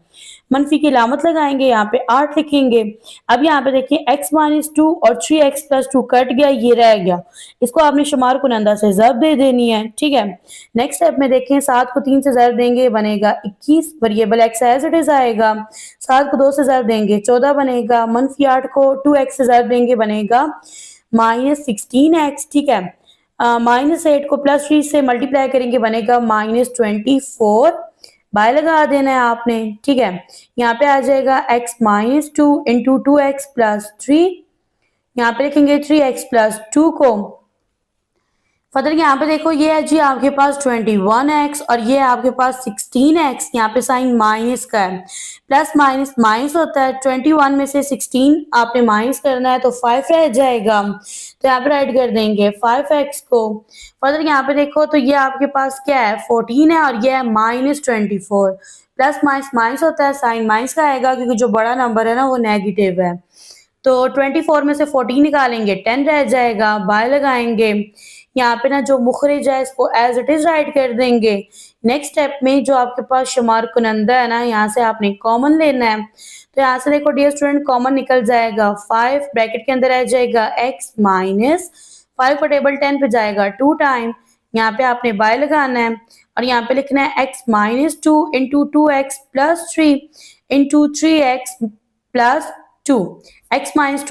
मनफी की अलामत लगाएंगे, यहाँ पे 8 लिखेंगे। अब यहाँ पे देखिए x माइनस 2 और 3x प्लस 2 कट गया, ये रह गया। इसको आपने शुमार कुनंदा से ज़रब दे देनी है, ठीक है। नेक्स्ट स्टेप में देखें 7 को 3 से ज़रब देंगे बनेगा 21, variable x as it is आएगा। 7 को 2 से ज़रब देंगे 14 बनेगा। मनफी 8 को 2x से ज़रब देंगे बनेगा माइनस 16x, ठीक है। माइनस 8 को प्लस 3 से मल्टीप्लाई करेंगे बनेगा माइनस 24। बाय लगा देना है आपने, ठीक है। यहाँ पे आ जाएगा x minus 2 into 2x plus 3। यहाँ पे लिखेंगे 3x प्लस 2 को। फर्दर यहाँ पे देखो ये है जी आपके पास 21x और ये है आपके पास 16x। यहाँ पे साइन माइनस का है, प्लस माइनस माइनस होता है। 21 में से 16 आपने माइनस करना है तो 5 रह जाएगा, तो यहाँ पे राइट कर देंगे 5x को। फर्दर यहाँ पे देखो तो ये आपके पास क्या है 14 है और ये है माइनस 24। प्लस माइनस माइनस होता है, साइन माइनस का आएगा क्योंकि जो बड़ा नंबर है ना वो नेगेटिव है। तो 24 में से 14 निकालेंगे 10 रह जाएगा। बाय लगाएंगे, यहाँ पे ना जो मुखरिज है इसको एज इट इज राइट कर देंगे। नेक्स्ट स्टेप में जो आपके पास शुमार कुनंदा है ना, यहाँ से आपने कॉमन लेना है। तो यहाँ से देखो डियर स्टूडेंट कॉमन निकल जाएगा 5, ब्रैकेट के अंदर आ जाएगा x माइनस 5 को टेबल 10 पे जाएगा 2 टाइम। यहाँ पे आपने बाय लगाना है और यहाँ पे लिखना है x minus 2 into 2x plus 3 into 3x plus 2। x minus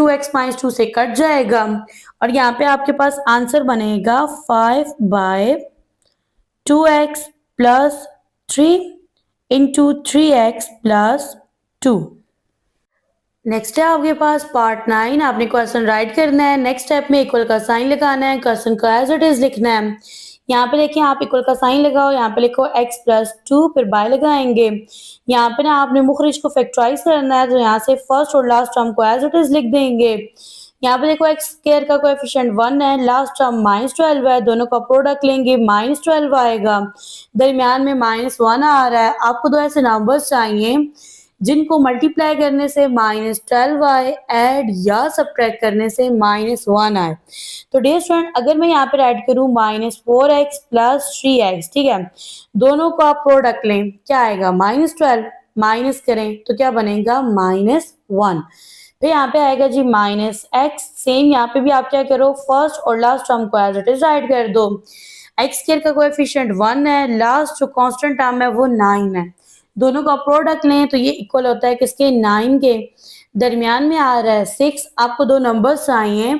2 से कट जाएगा और यहाँ पे आपके पास आंसर बनेगा 5/2x plus 3 into 3x plus 2। Next है आपके पास पार्ट 9। आपने क्वेश्चन राइट करना है। नेक्स्ट स्टेप में इक्वल का साइन लगाना है, क्वेश्चन को एज इट इज लिखना है। यहाँ पे देखिए आप इक्वल का साइन लगाओ, यहाँ पे लिखो x प्लस 2, फिर बाय लगाएंगे। यहाँ पे ना आपने मुखरिज को फैक्टराइज करना है, तो यहाँ से फर्स्ट और लास्ट टर्म को एज इट इज लिख देंगे। यहाँ पे देखो x स्क्वायर का कोएफिशिएंट 1 है, लास्ट टर्म -12 है, दोनों का प्रोडक्ट लेंगे -12 आएगा, दरमियान में -1 आ रहा है। आपको दो ऐसे नंबर्स चाहिए जिनको मल्टीप्लाई करने से -12 आए, ऐड या सब्ट्रैक्ट करने से -1 आए। तो डियर स्टूडेंट अगर मैं यहाँ पे राइट करूँ -4x प्लस 3x, ठीक है, दोनों का आप प्रोडक्ट लें, क्या आएगा -12, माइनस करें तो क्या बनेगा -1। फिर यहाँ पे आएगा जी -x। सेम यहाँ पे भी आप क्या करो फर्स्ट और लास्ट टर्म को एज इट इज राइट कर दो। x स्क्वायर का कोएफिशिएंट 1 है, लास्ट जो कांस्टेंट टर्म है वो 9 है, दोनों का प्रोडक्ट लें तो ये इक्वल होता है किसके 9 के, दरमियान में आ रहा है 6। आपको दो नंबर्स चाहिए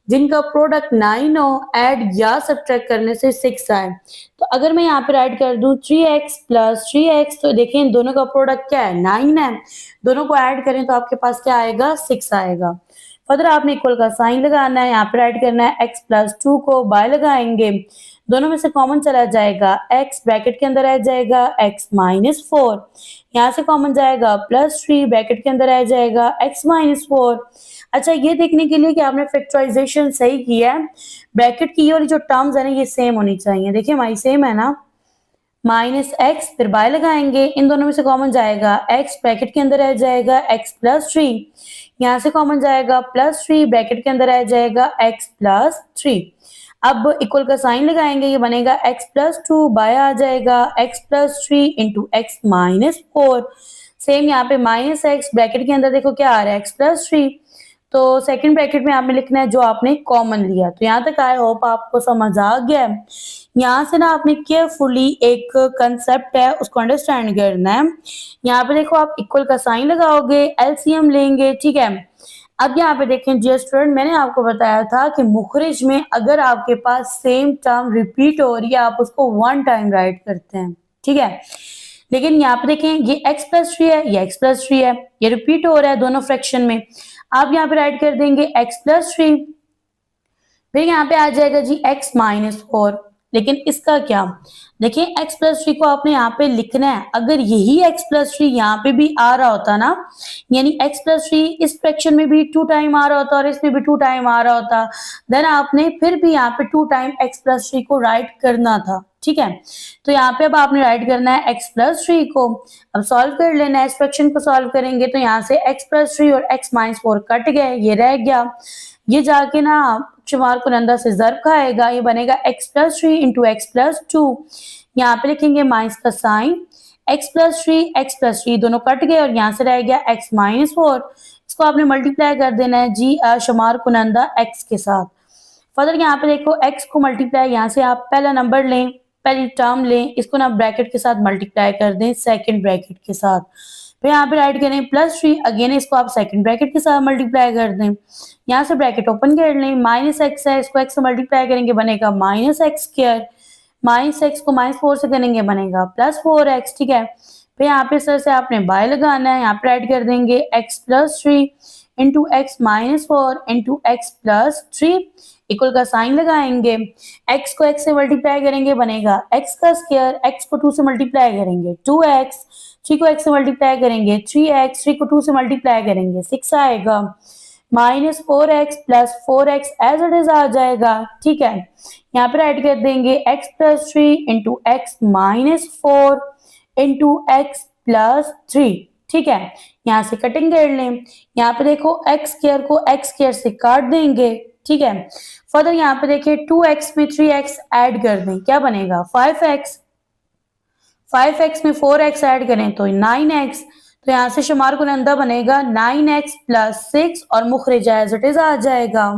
जिनका प्रोडक्ट 9 हो, ऐड या सब्ट्रैक्ट करने से 6 आए। तो अगर मैं यहाँ पे राइट कर दूं 3x प्लस 3x, तो देखें इन दोनों का प्रोडक्ट क्या है 9 है, दोनों को ऐड करें तो आपके पास क्या आएगा 6 आएगा। फर्दर आपने इक्वल का साइन लगाना है, यहाँ पे राइट करना है x प्लस 2 को बाय लगाएंगे, दोनों में से कॉमन चला जाएगा x, ब्रैकेट के अंदर आ जाएगा x माइनस 4, यहाँ से कॉमन जाएगा प्लस 3, ब्रैकेट के अंदर आ जाएगा x माइनस 4। अच्छा ये देखने के लिए कि आपने फैक्टराइजेशन सही किया है, ब्रैकेट की ये वाली जो टर्म्स है ना ये सेम होनी चाहिए। देखिए हमारी सेम है ना, -x, फिर बाय लगाएंगे, इन दोनों में से कॉमन जाएगा x, ब्रैकेट के अंदर आ जाएगा x प्लस 3, यहाँ से कॉमन जाएगा +3, ब्रैकेट के अंदर आ जाएगा x प्लस 3। अब इक्वल का साइन लगाएंगे, ये बनेगा x प्लस 2, बाय आ जाएगा x plus 3 into x minus 4। Same यहाँ पे -x, ब्रैकेट के अंदर देखो क्या आ रहा है x प्लस 3, तो सेकंड ब्रैकेट में आपने लिखना है जो आपने कॉमन लिया। तो यहाँ तक आई होप आपको समझ आ गया। यहाँ से ना आपने केयरफुली एक कंसेप्ट है उसको अंडरस्टैंड करना है। यहाँ पे देखो आप इक्वल का साइन लगाओगे, एलसीएम लेंगे, ठीक है। अब यहाँ पे देखें डियर स्टूडेंट, मैंने आपको बताया था कि मुखरिज में अगर आपके पास सेम टर्म रिपीट हो रही है आप उसको 1 टाइम राइट करते हैं, ठीक है। लेकिन यहाँ पे देखें ये x प्लस 3 है, ये x प्लस 3 है, ये रिपीट हो रहा है दोनों फ्रैक्शन में, आप यहाँ पे राइट कर देंगे x प्लस 3, फिर यहाँ पे आ जाएगा जी x माइनस 4। लेकिन इसका क्या, देखिए x प्लस 3 को आपने यहाँ पे लिखना है, अगर यही x प्लस 3 यहाँ पे भी आ रहा होता ना, यानी x प्लस 3 इस फ्रैक्शन में भी 2 टाइम आ रहा होता और इसमें भी 2 टाइम आ रहा होता, देन आपने फिर भी यहाँ पे 2 टाइम x प्लस 3 को राइट करना था, ठीक है। तो यहाँ पे अब आपने राइट करना है x प्लस 3 को, अब सॉल्व कर लेना है। इस फ्रैक्शन को सॉल्व करेंगे तो यहाँ से x प्लस 3 और x माइनस 4 कट गए, ये रह गया। ये जाके ना शुमार कुनंदा से ज़र्ब खाएगा, ये बनेगा x plus 3 into x plus 2। यहाँ पे लिखेंगे माइनस का sign, x plus 3 x plus 3 दोनों कट गए और यहाँ से रह गया x माइनस 4। इसको आपने मल्टीप्लाई कर देना है जी शुमार कुनंदा x के साथ। फर्दर यहाँ पे देखो x को मल्टीप्लाई, यहाँ से आप पहला नंबर लें, पहली टर्म लें, इसको ना ब्रैकेट के साथ मल्टीप्लाई कर दें सेकंड ब्रैकेट के साथ। फिर यहाँ पे राइट करें प्लस 3, अगेन इसको आप सेकंड ब्रैकेट के साथ मल्टीप्लाई कर दें। यहाँ से ब्रैकेट ओपन कर लें, माइनस एक्स है, इसको एक्स से मल्टीप्लाई करेंगे बनेगा minus x square, minus x को माइनस 4 से करेंगे बनेगा प्लस 4x, ठीक है। फिर यहाँ पे सर से आपने बाय लगाना है, यहाँ पे राइट कर देंगे x plus 3 into x minus 4 into x plus 3 equal का साइन लगाएंगे। x को x से मल्टीप्लाई करेंगे बनेगा x का स्क्वायर, x को 2 से मल्टीप्लाई करेंगे 2x, 3 को x से मल्टीप्लाई करेंगे 3x, 3 को 2 से मल्टीप्लाई करेंगे 6 आएगा, minus 4x plus 4x as it is आ जाएगा, ठीक है। यहाँ पे राइट कर देंगे x plus 3 into x minus 4 into x plus 3, ठीक है। यहाँ से कटिंग कर लें, यहाँ पे देखो x स्क्वायर को x स्क्वायर से काट देंगे, ठीक है। फर्दर यहाँ पे देखिए 2x में 3x ऐड कर दें, क्या बनेगा 5x, 5x में 4x ऐड करें तो 9x, तो यहाँ से शुमार कुनंदा बनेगा 9x प्लस 6 और मुखरिज एज इट इज आ जाएगा।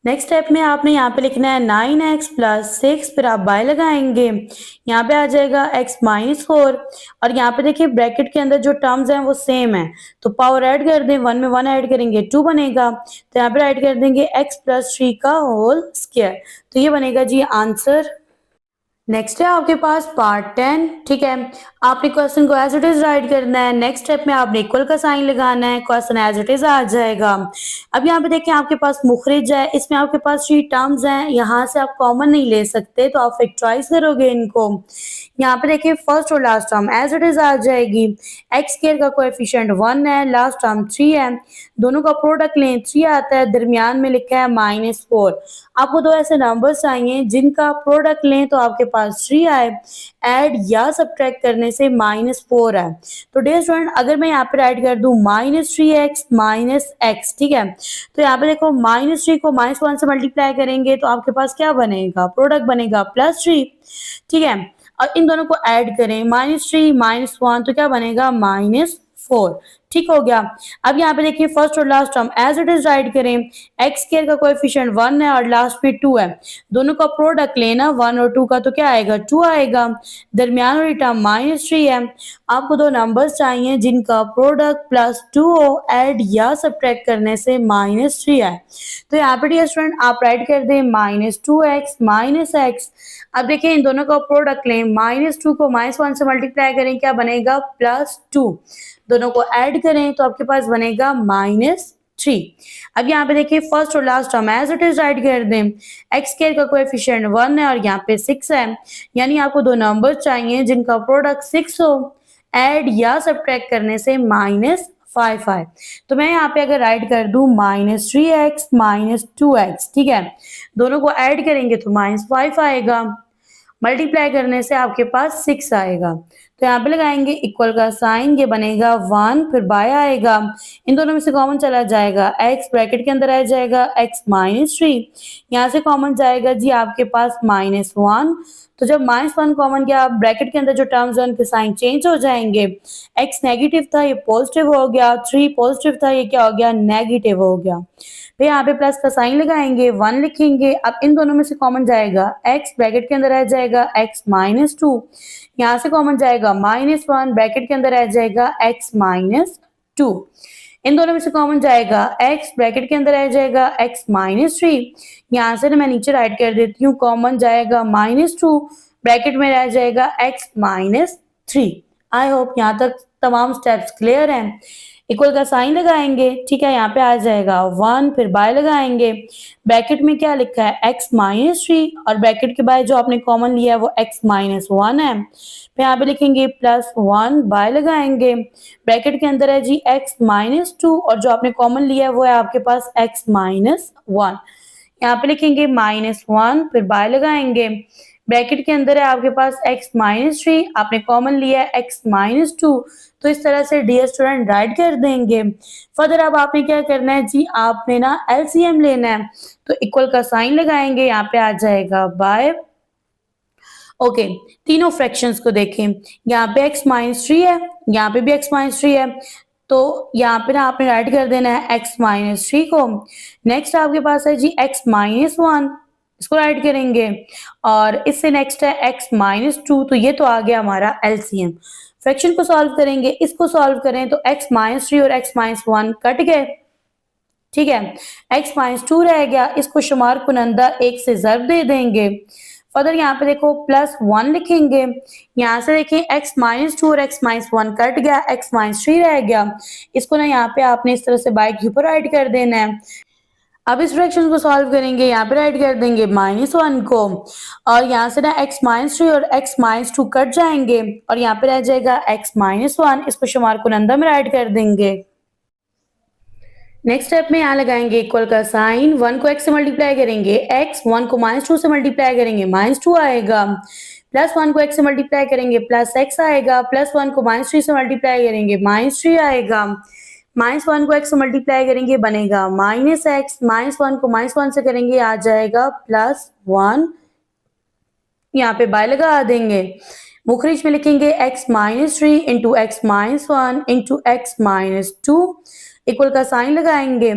नेक्स्ट स्टेप में आपने यहाँ पे लिखना है 9x प्लस 6, फिर आप बाय लगाएंगे, यहाँ पे आ जाएगा x माइनस 4 और यहाँ पे देखिए ब्रैकेट के अंदर जो टर्म्स हैं वो सेम है, तो पावर ऐड कर दें, 1 में 1 ऐड करेंगे 2 बनेगा, तो यहाँ पे ऐड कर देंगे x प्लस 3 का होल स्क्वायर, तो ये बनेगा जी आंसर। नेक्स्ट है आपके पास पार्ट 10, ठीक है। आपने क्वेश्चन को एज इट इज राइट करना है, नेक्स्ट स्टेप में आपने इक्वल का साइन लगाना है, क्वेश्चन एज इट इज आ जाएगा। अब यहाँ पे देखिए आपके पास मुखरिज है, इसमें आपके पास 3 टर्म्स हैं, यहाँ से आप कॉमन नहीं ले सकते तो आप फैक्टराइज करोगे इनको। यहाँ पे देखिए फर्स्ट और last term as it is आ जाएगी, एक्स स्क्वायर का कोएफिशिएंट 1 है, लास्ट टर्म 3 है, दोनों का प्रोडक्ट लें 3 आता है, दरमियान में लिखा है माइनस 4। आपको दो ऐसे नंबर्स चाहिए जिनका प्रोडक्ट लें तो आपके पास 3 आए, ऐड या सब्ट्रैक्ट करने से माइनस 4 आए। तो डियर स्टूडेंट अगर मैं यहाँ पे राइट कर दूं माइनस 3x माइनस x, ठीक है, तो यहाँ पे देखो माइनस 3 को माइनस 1 से मल्टीप्लाई करेंगे तो आपके पास क्या बनेगा, प्रोडक्ट बनेगा प्लस 3, ठीक है। और इन दोनों को ऐड करें माइनस 3 माइनस 1 तो क्या बनेगा माइनस 4, ठीक हो गया। अब यहाँ पे देखिए फर्स्ट और last term as it is write करें, एक्स स्क्वायर का कोएफिशिएंट 1 है और लास्ट पे 2 है, दोनों का प्रोडक्ट लेना 1 और 2 का तो क्या आएगा 2 आएगा, दरमियान वाली टर्म माइनस 3 है। आपको दो नंबर्स चाहिए जिनका प्रोडक्ट प्लस 2 हो, ऐड या सब्ट्रैक्ट करने से माइनस 3 आए, तो यहाँ पे डियर स्टूडेंट आप राइट कर दें माइनस 2x माइनस x। अब देखिए इन दोनों का प्रोडक्ट लें, माइनस 2 को माइनस 1 से मल्टीप्लाई करें क्या बनेगा प्लस 2, दोनों को ऐड करें तो आपके पास बनेगा माइनस 3। अब यहाँ पे देखिए फर्स्ट और last term as it is write कर दें, एक्स स्क्वायर का कोएफिशिएंट 1 है और यहाँ पे 6 है, यानी आपको दो नंबर चाहिए जिनका प्रोडक्ट 6 हो, ऐड या सब्ट्रैक्ट करने से माइनस 5 आए। तो मैं यहाँ पे अगर राइट कर दूं माइनस 3x माइनस 2x, ठीक है, दोनों को ऐड करेंगे तो माइनस 5 आएगा, मल्टीप्लाई करने से आपके पास 6 आएगा, तो यहाँ पे लगाएंगे इक्वल का साइन, ये बनेगा 1, फिर बाय आएगा, इन दोनों में से कॉमन चला जाएगा, x ब्रैकेट के अंदर आ जाएगा x माइनस 3, यहाँ से कॉमन जाएगा जी आपके पास माइनस 1, तो जब माइनस 1 कॉमन गया ब्रैकेट के अंदर जो टर्म्स हैं उनके साइन चेंज हो जाएंगे, x नेगेटिव था ये पॉजिटिव हो गया, 3 पॉजिटिव था ये क्या हो गया नेगेटिव हो गया। फिर यहाँ पे प्लस का साइन लगाएंगे, 1 लिखेंगे, अब इन दोनों में से कॉमन जाएगा x ब्रैकेट के अंदर आ जाएगा x माइनस 2, यहाँ से कॉमन जाएगा माइनस 1 ब्रैकेट के अंदर आ जाएगा x माइनस 2, इन दोनों में से कॉमन जाएगा x ब्रैकेट के अंदर आ जाएगा x माइनस 3, यहाँ से मैं नीचे राइट कर देती हूँ, कॉमन जाएगा माइनस 2 ब्रैकेट में रह जाएगा x माइनस 3। आई होप यहाँ तक तमाम स्टेप्स क्लियर हैं। इक्वल का साइन लगाएंगे, ठीक है, यहाँ पे आ जाएगा 1, फिर बाय लगाएंगे, ब्रैकेट में क्या लिखा है x माइनस 3 और ब्रैकेट के बाद जो आपने कॉमन लिया है वो x माइनस 1 है, फिर यहाँ पे लिखेंगे प्लस 1, बाय लगाएंगे, ब्रैकेट के अंदर है जी x माइनस 2 और जो आपने कॉमन लिया है वो है आपके पास x माइनस 1, यहाँ पे लिखेंगे -1, फिर बाय लगाएंगे, ब्रैकेट के अंदर है आपके पास x-3, आपने कॉमन लिया है x-2, तो इस तरह से डियर स्टूडेंट राइट कर देंगे। फर्दर अब आपने क्या करना है जी, आपने ना एलसीएम लेना है, तो इक्वल का साइन लगाएंगे, यहाँ पे आ जाएगा बाय। ओके, तीनों फ्रैक्शंस को देखें, यहाँ पे x-3 है, यहाँ पे भी x-3 है, तो यहाँ पे ना आपने राइट कर देना है x-3 को। नेक्स्ट आपके पास है जी x-1, इसको राइट करेंगे, और इससे नेक्स्ट है x-2, तो ये तो आ गया हमारा एलसीएम। फ्रैक्शन को सॉल्व करेंगे, इसको सॉल्व करें तो x-3 और x-1 कट गए, ठीक है, x-2 रह गया, इसको शुमार कुनंदा 1 से ज़र्ब दे देंगे। फर्दर यहाँ पे देखो +1 लिखेंगे, यहाँ से देखिए x-2 और x-1 कट गया, x-3 रह गया, इसको ना यहाँ पे आपने इस तरह से बाय के ऊपर राइट कर देना है। अब इस फ्रैक्शन को सॉल्व करेंगे, यहाँ पे राइट कर देंगे -1 को, और यहाँ से ना x-3 और x-2 कट जाएंगे, और यहाँ पे रह जाएगा x-1, इसको शुमार कुनंदा में राइट कर देंगे। नेक्स्ट स्टेप में यहाँ लगाएंगे इक्वल का साइन, 1 को x से मल्टीप्लाई करेंगे x, 1 को -2 से मल्टीप्लाई करेंगे -2 आएगा, +1 को x से मल्टीप्लाई करेंगे +x आएगा, +1 को -3 से मल्टीप्लाई करेंगे -3 आएगा, -1 को x से मल्टीप्लाई करेंगे बनेगा -x, -1 को -1 से करेंगे आ जाएगा +1, यहाँ पे बाय लगा देंगे, मुखरिज में लिखेंगे x-3 into x-1 into x-2, equal का साइन लगाएंगे।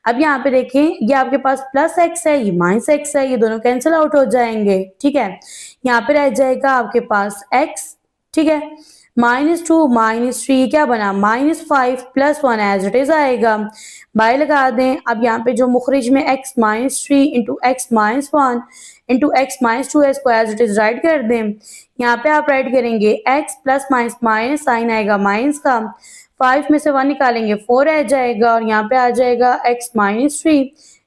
अब यहाँ पे देखें, ये आपके पास +x है, ये -x है, ये दोनों कैंसिल आउट हो जाएंगे, ठीक है, यहाँ पे रह जाएगा आपके पास x, ठीक है, -2 -3 क्या बना -5 +1 एज इट इज आएगा, बाय लगा दें। अब यहाँ पे जो मुखरिज में x-3 into x-1 into x-2 है, इसको एज इट इज राइट कर दें, यहाँ पे आप राइट करेंगे x plus minus minus, sign आएगा माइनस का, 5 में से 1 निकालेंगे 4 रह जाएगा, और यहाँ पे आ जाएगा x-3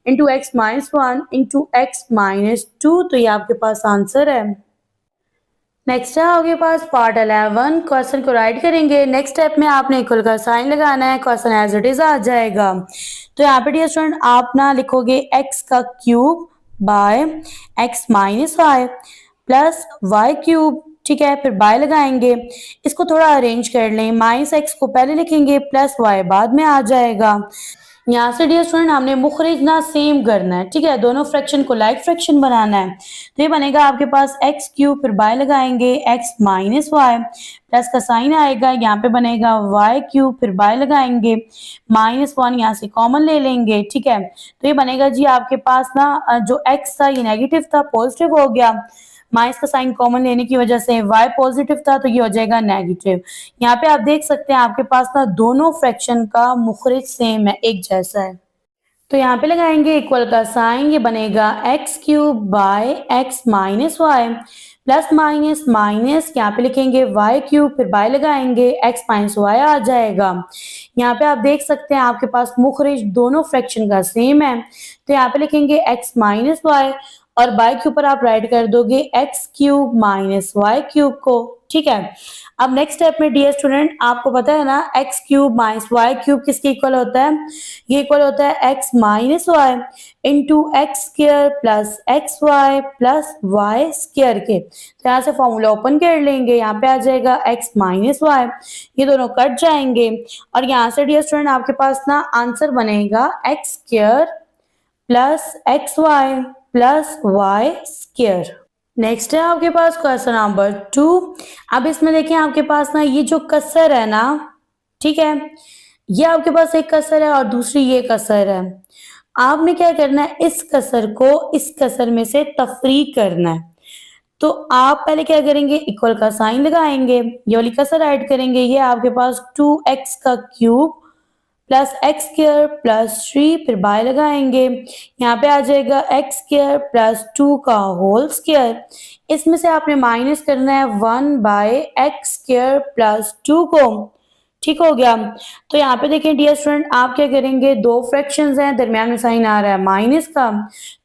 into x-1 into x-2, तो ये आपके पास आंसर है। नेक्स्ट है आपके पास पार्ट 11, क्वेश्चन को राइट करेंगे, नेक्स्ट स्टेप में आपने इक्वल का साइन लगाना है, क्वेश्चन एज इट इज आ जाएगा। तो यहाँ पे डियर स्टूडेंट आप ना लिखोगे x का cube by x minus y plus y cube, ठीक है, फिर बाय लगाएंगे, इसको थोड़ा अरेंज कर लें, -x को पहले लिखेंगे प्लस y बाद में आ जाएगा। यहाँ से डियर स्टूडेंट हमने मुखरिज ना सेम करना है, ठीक है, दोनों फ्रैक्शन को लाइक फ्रैक्शन बनाना है, तो ये बनेगा आपके पास x क्यूब, फिर बाय लगाएंगे x माइनस वाई, प्लस का साइन आएगा, यहाँ पे बनेगा y क्यूब, फिर बाय लगाएंगे -1, यहाँ से कॉमन ले लेंगे, ठीक है, तो ये बनेगा जी आपके पास ना जो x था ये नेगेटिव था, पॉजिटिव हो गया, माइनस का साइन कॉमन लेने की वजह से y पॉजिटिव था, तो ये हो जाएगा नेगेटिव। यहाँ पे आप देख सकते हैं आपके पास ना दोनों फ्रैक्शन का मुखरिज सेम है, एक जैसा है, तो यहाँ पे लगाएंगे इक्वल का साइन, ये बनेगा x cube by x minus y plus minus minus, यहाँ पे लिखेंगे y क्यूब, फिर बाय लगाएंगे x माइनस वाई आ जाएगा। यहाँ पे आप देख सकते हैं आपके पास मुखरिज दोनों फ्रैक्शन का सेम है, तो यहाँ पे लिखेंगे x माइनस वाई, और बाय के ऊपर आप राइट कर दोगे x cube minus y cube को, ठीक है। अब नेक्स्ट स्टेप में डियर स्टूडेंट आपको पता है ना x cube minus y cube किसके इक्वल होता है, ये इक्वल होता है x minus y into x square plus x y plus y square के, तो यहाँ से फॉर्मूला ओपन कर लेंगे, यहाँ पे आ जाएगा x माइनस वाई, ये दोनों कट जाएंगे, और यहाँ से डियर स्टूडेंट आपके पास ना आंसर बनेगा x square plus x y plus y square. Next है आपके पास क्वेश्चन नंबर 2। अब इसमें देखें आपके पास ना ये जो कसर है ना, ठीक है, ये आपके पास एक कसर है और दूसरी ये कसर है, आपने क्या करना है इस कसर को इस कसर में से तफरीक करना है, तो आप पहले क्या करेंगे इक्वल का साइन लगाएंगे, ये वाली कसर ऐड करेंगे, ये आपके पास 2x का cube plus x square plus 3, फिर बाय लगाएंगे, यहाँ पे आ जाएगा एक्स स्क्वायर प्लस 2 का होल स्क्वायर, इसमें से आपने माइनस करना है 1 बाय एक्स स्क्वायर प्लस 2 को, ठीक हो गया। तो यहाँ पे देखें डियर स्टूडेंट आप क्या करेंगे, दो फ्रैक्शंस हैं, दरमियान में साइन आ रहा है माइनस का,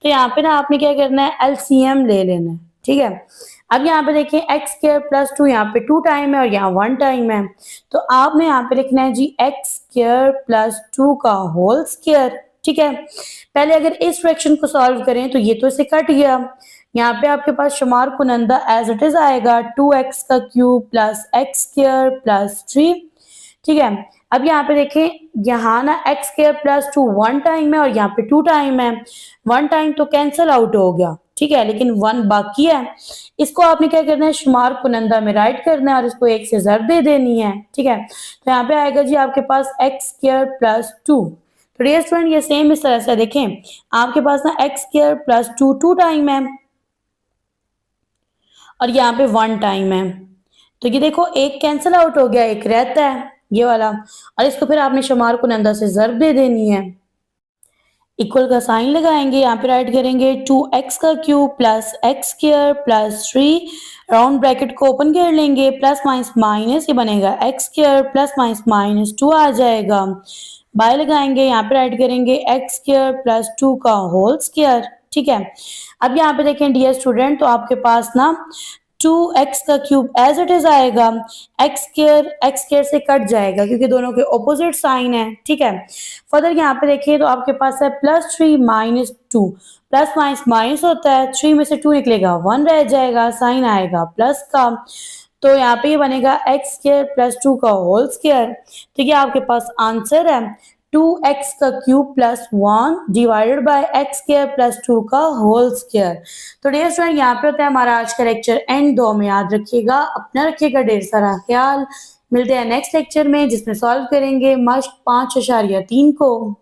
तो यहाँ पे ना आपने क्या करना है एलसीएम ले लेना है, ठीक है। अब यहाँ पे देखें एक्स स्क्वायर प्लस 2, यहाँ पे 2 टाइम है और यहाँ 1 टाइम है, तो आपने यहाँ पे लिखना है जी एक्स स्क्वायर प्लस 2 का होल स्क्वायर, ठीक है। पहले अगर इस फ्रैक्शन को सॉल्व करें तो ये तो इससे कट गया, यहाँ पे आपके पास शुमार कुनंदा एज इट इज आएगा 2x का cube plus x square plus 3, ठीक है। अब यहाँ पे देखें, यहाँ ना एक्स स्क्वायर प्लस 2 1 टाइम है और यहाँ पे 2 टाइम है, 1 टाइम तो कैंसिल आउट हो गया, ठीक है, लेकिन 1 बाकी है। इसको आपने क्या करना है, शुमार कुनंदा में राइट करना है और इसको 1 से ज़रब दे देनी है, ठीक है। तो यहाँ पे आएगा जी आपके पास एक्स स्क्वायर प्लस 2। तो डियर स्टूडेंट ये सेम इस तरह से देखें, आपके पास ना एक्स स्क्वायर प्लस 2 टाइम है और यहाँ पे 1 टाइम है, तो ये देखो एक कैंसिल आउट हो गया, एक रहता है ये वाला, और इसको फिर आपने शुमार कुनंदा से ज़रब दे देनी है। इक्वल का साइन लगाएंगे, यहाँ पे राइट करेंगे 2x का cube plus x square plus 3, round bracket को ओपन कर लेंगे, प्लस माइनस माइनस ये बनेगा x square plus minus minus 2 आ जाएगा, बाय लगाएंगे, यहाँ पे राइट करेंगे एक्स स्क्वायर प्लस 2 का होल स्क्वायर, ठीक है। अब यहाँ पे देखें डियर स्टूडेंट, तो आपके पास ना 2x का क्यूब एज इट इज आएगा, एक्स स्क्वायर से कट जाएगा क्योंकि दोनों के ऑपोजिट साइन है, ठीक है। फर्दर यहाँ पे देखिए तो आपके पास है +3 माइनस 2, प्लस माइनस माइनस होता है, 3 में से 2 निकलेगा 1 रह जाएगा, साइन आएगा प्लस का, तो यहाँ पे ये बनेगा एक्स स्क्वायर प्लस 2 का होल स्क्वायर, तो ये आपके पास आंसर है 2x का cube plus 1 divided by x square plus 2 का होल स्क्वायर। तो डियर स्टूडेंट यहाँ पे होता है हमारा आज का लेक्चर एंड, दो में याद रखिएगा, अपना रखिएगा ढेर सारा ख्याल। मिलते हैं नेक्स्ट लेक्चर में जिसमें सॉल्व करेंगे मश्क 5.3 को।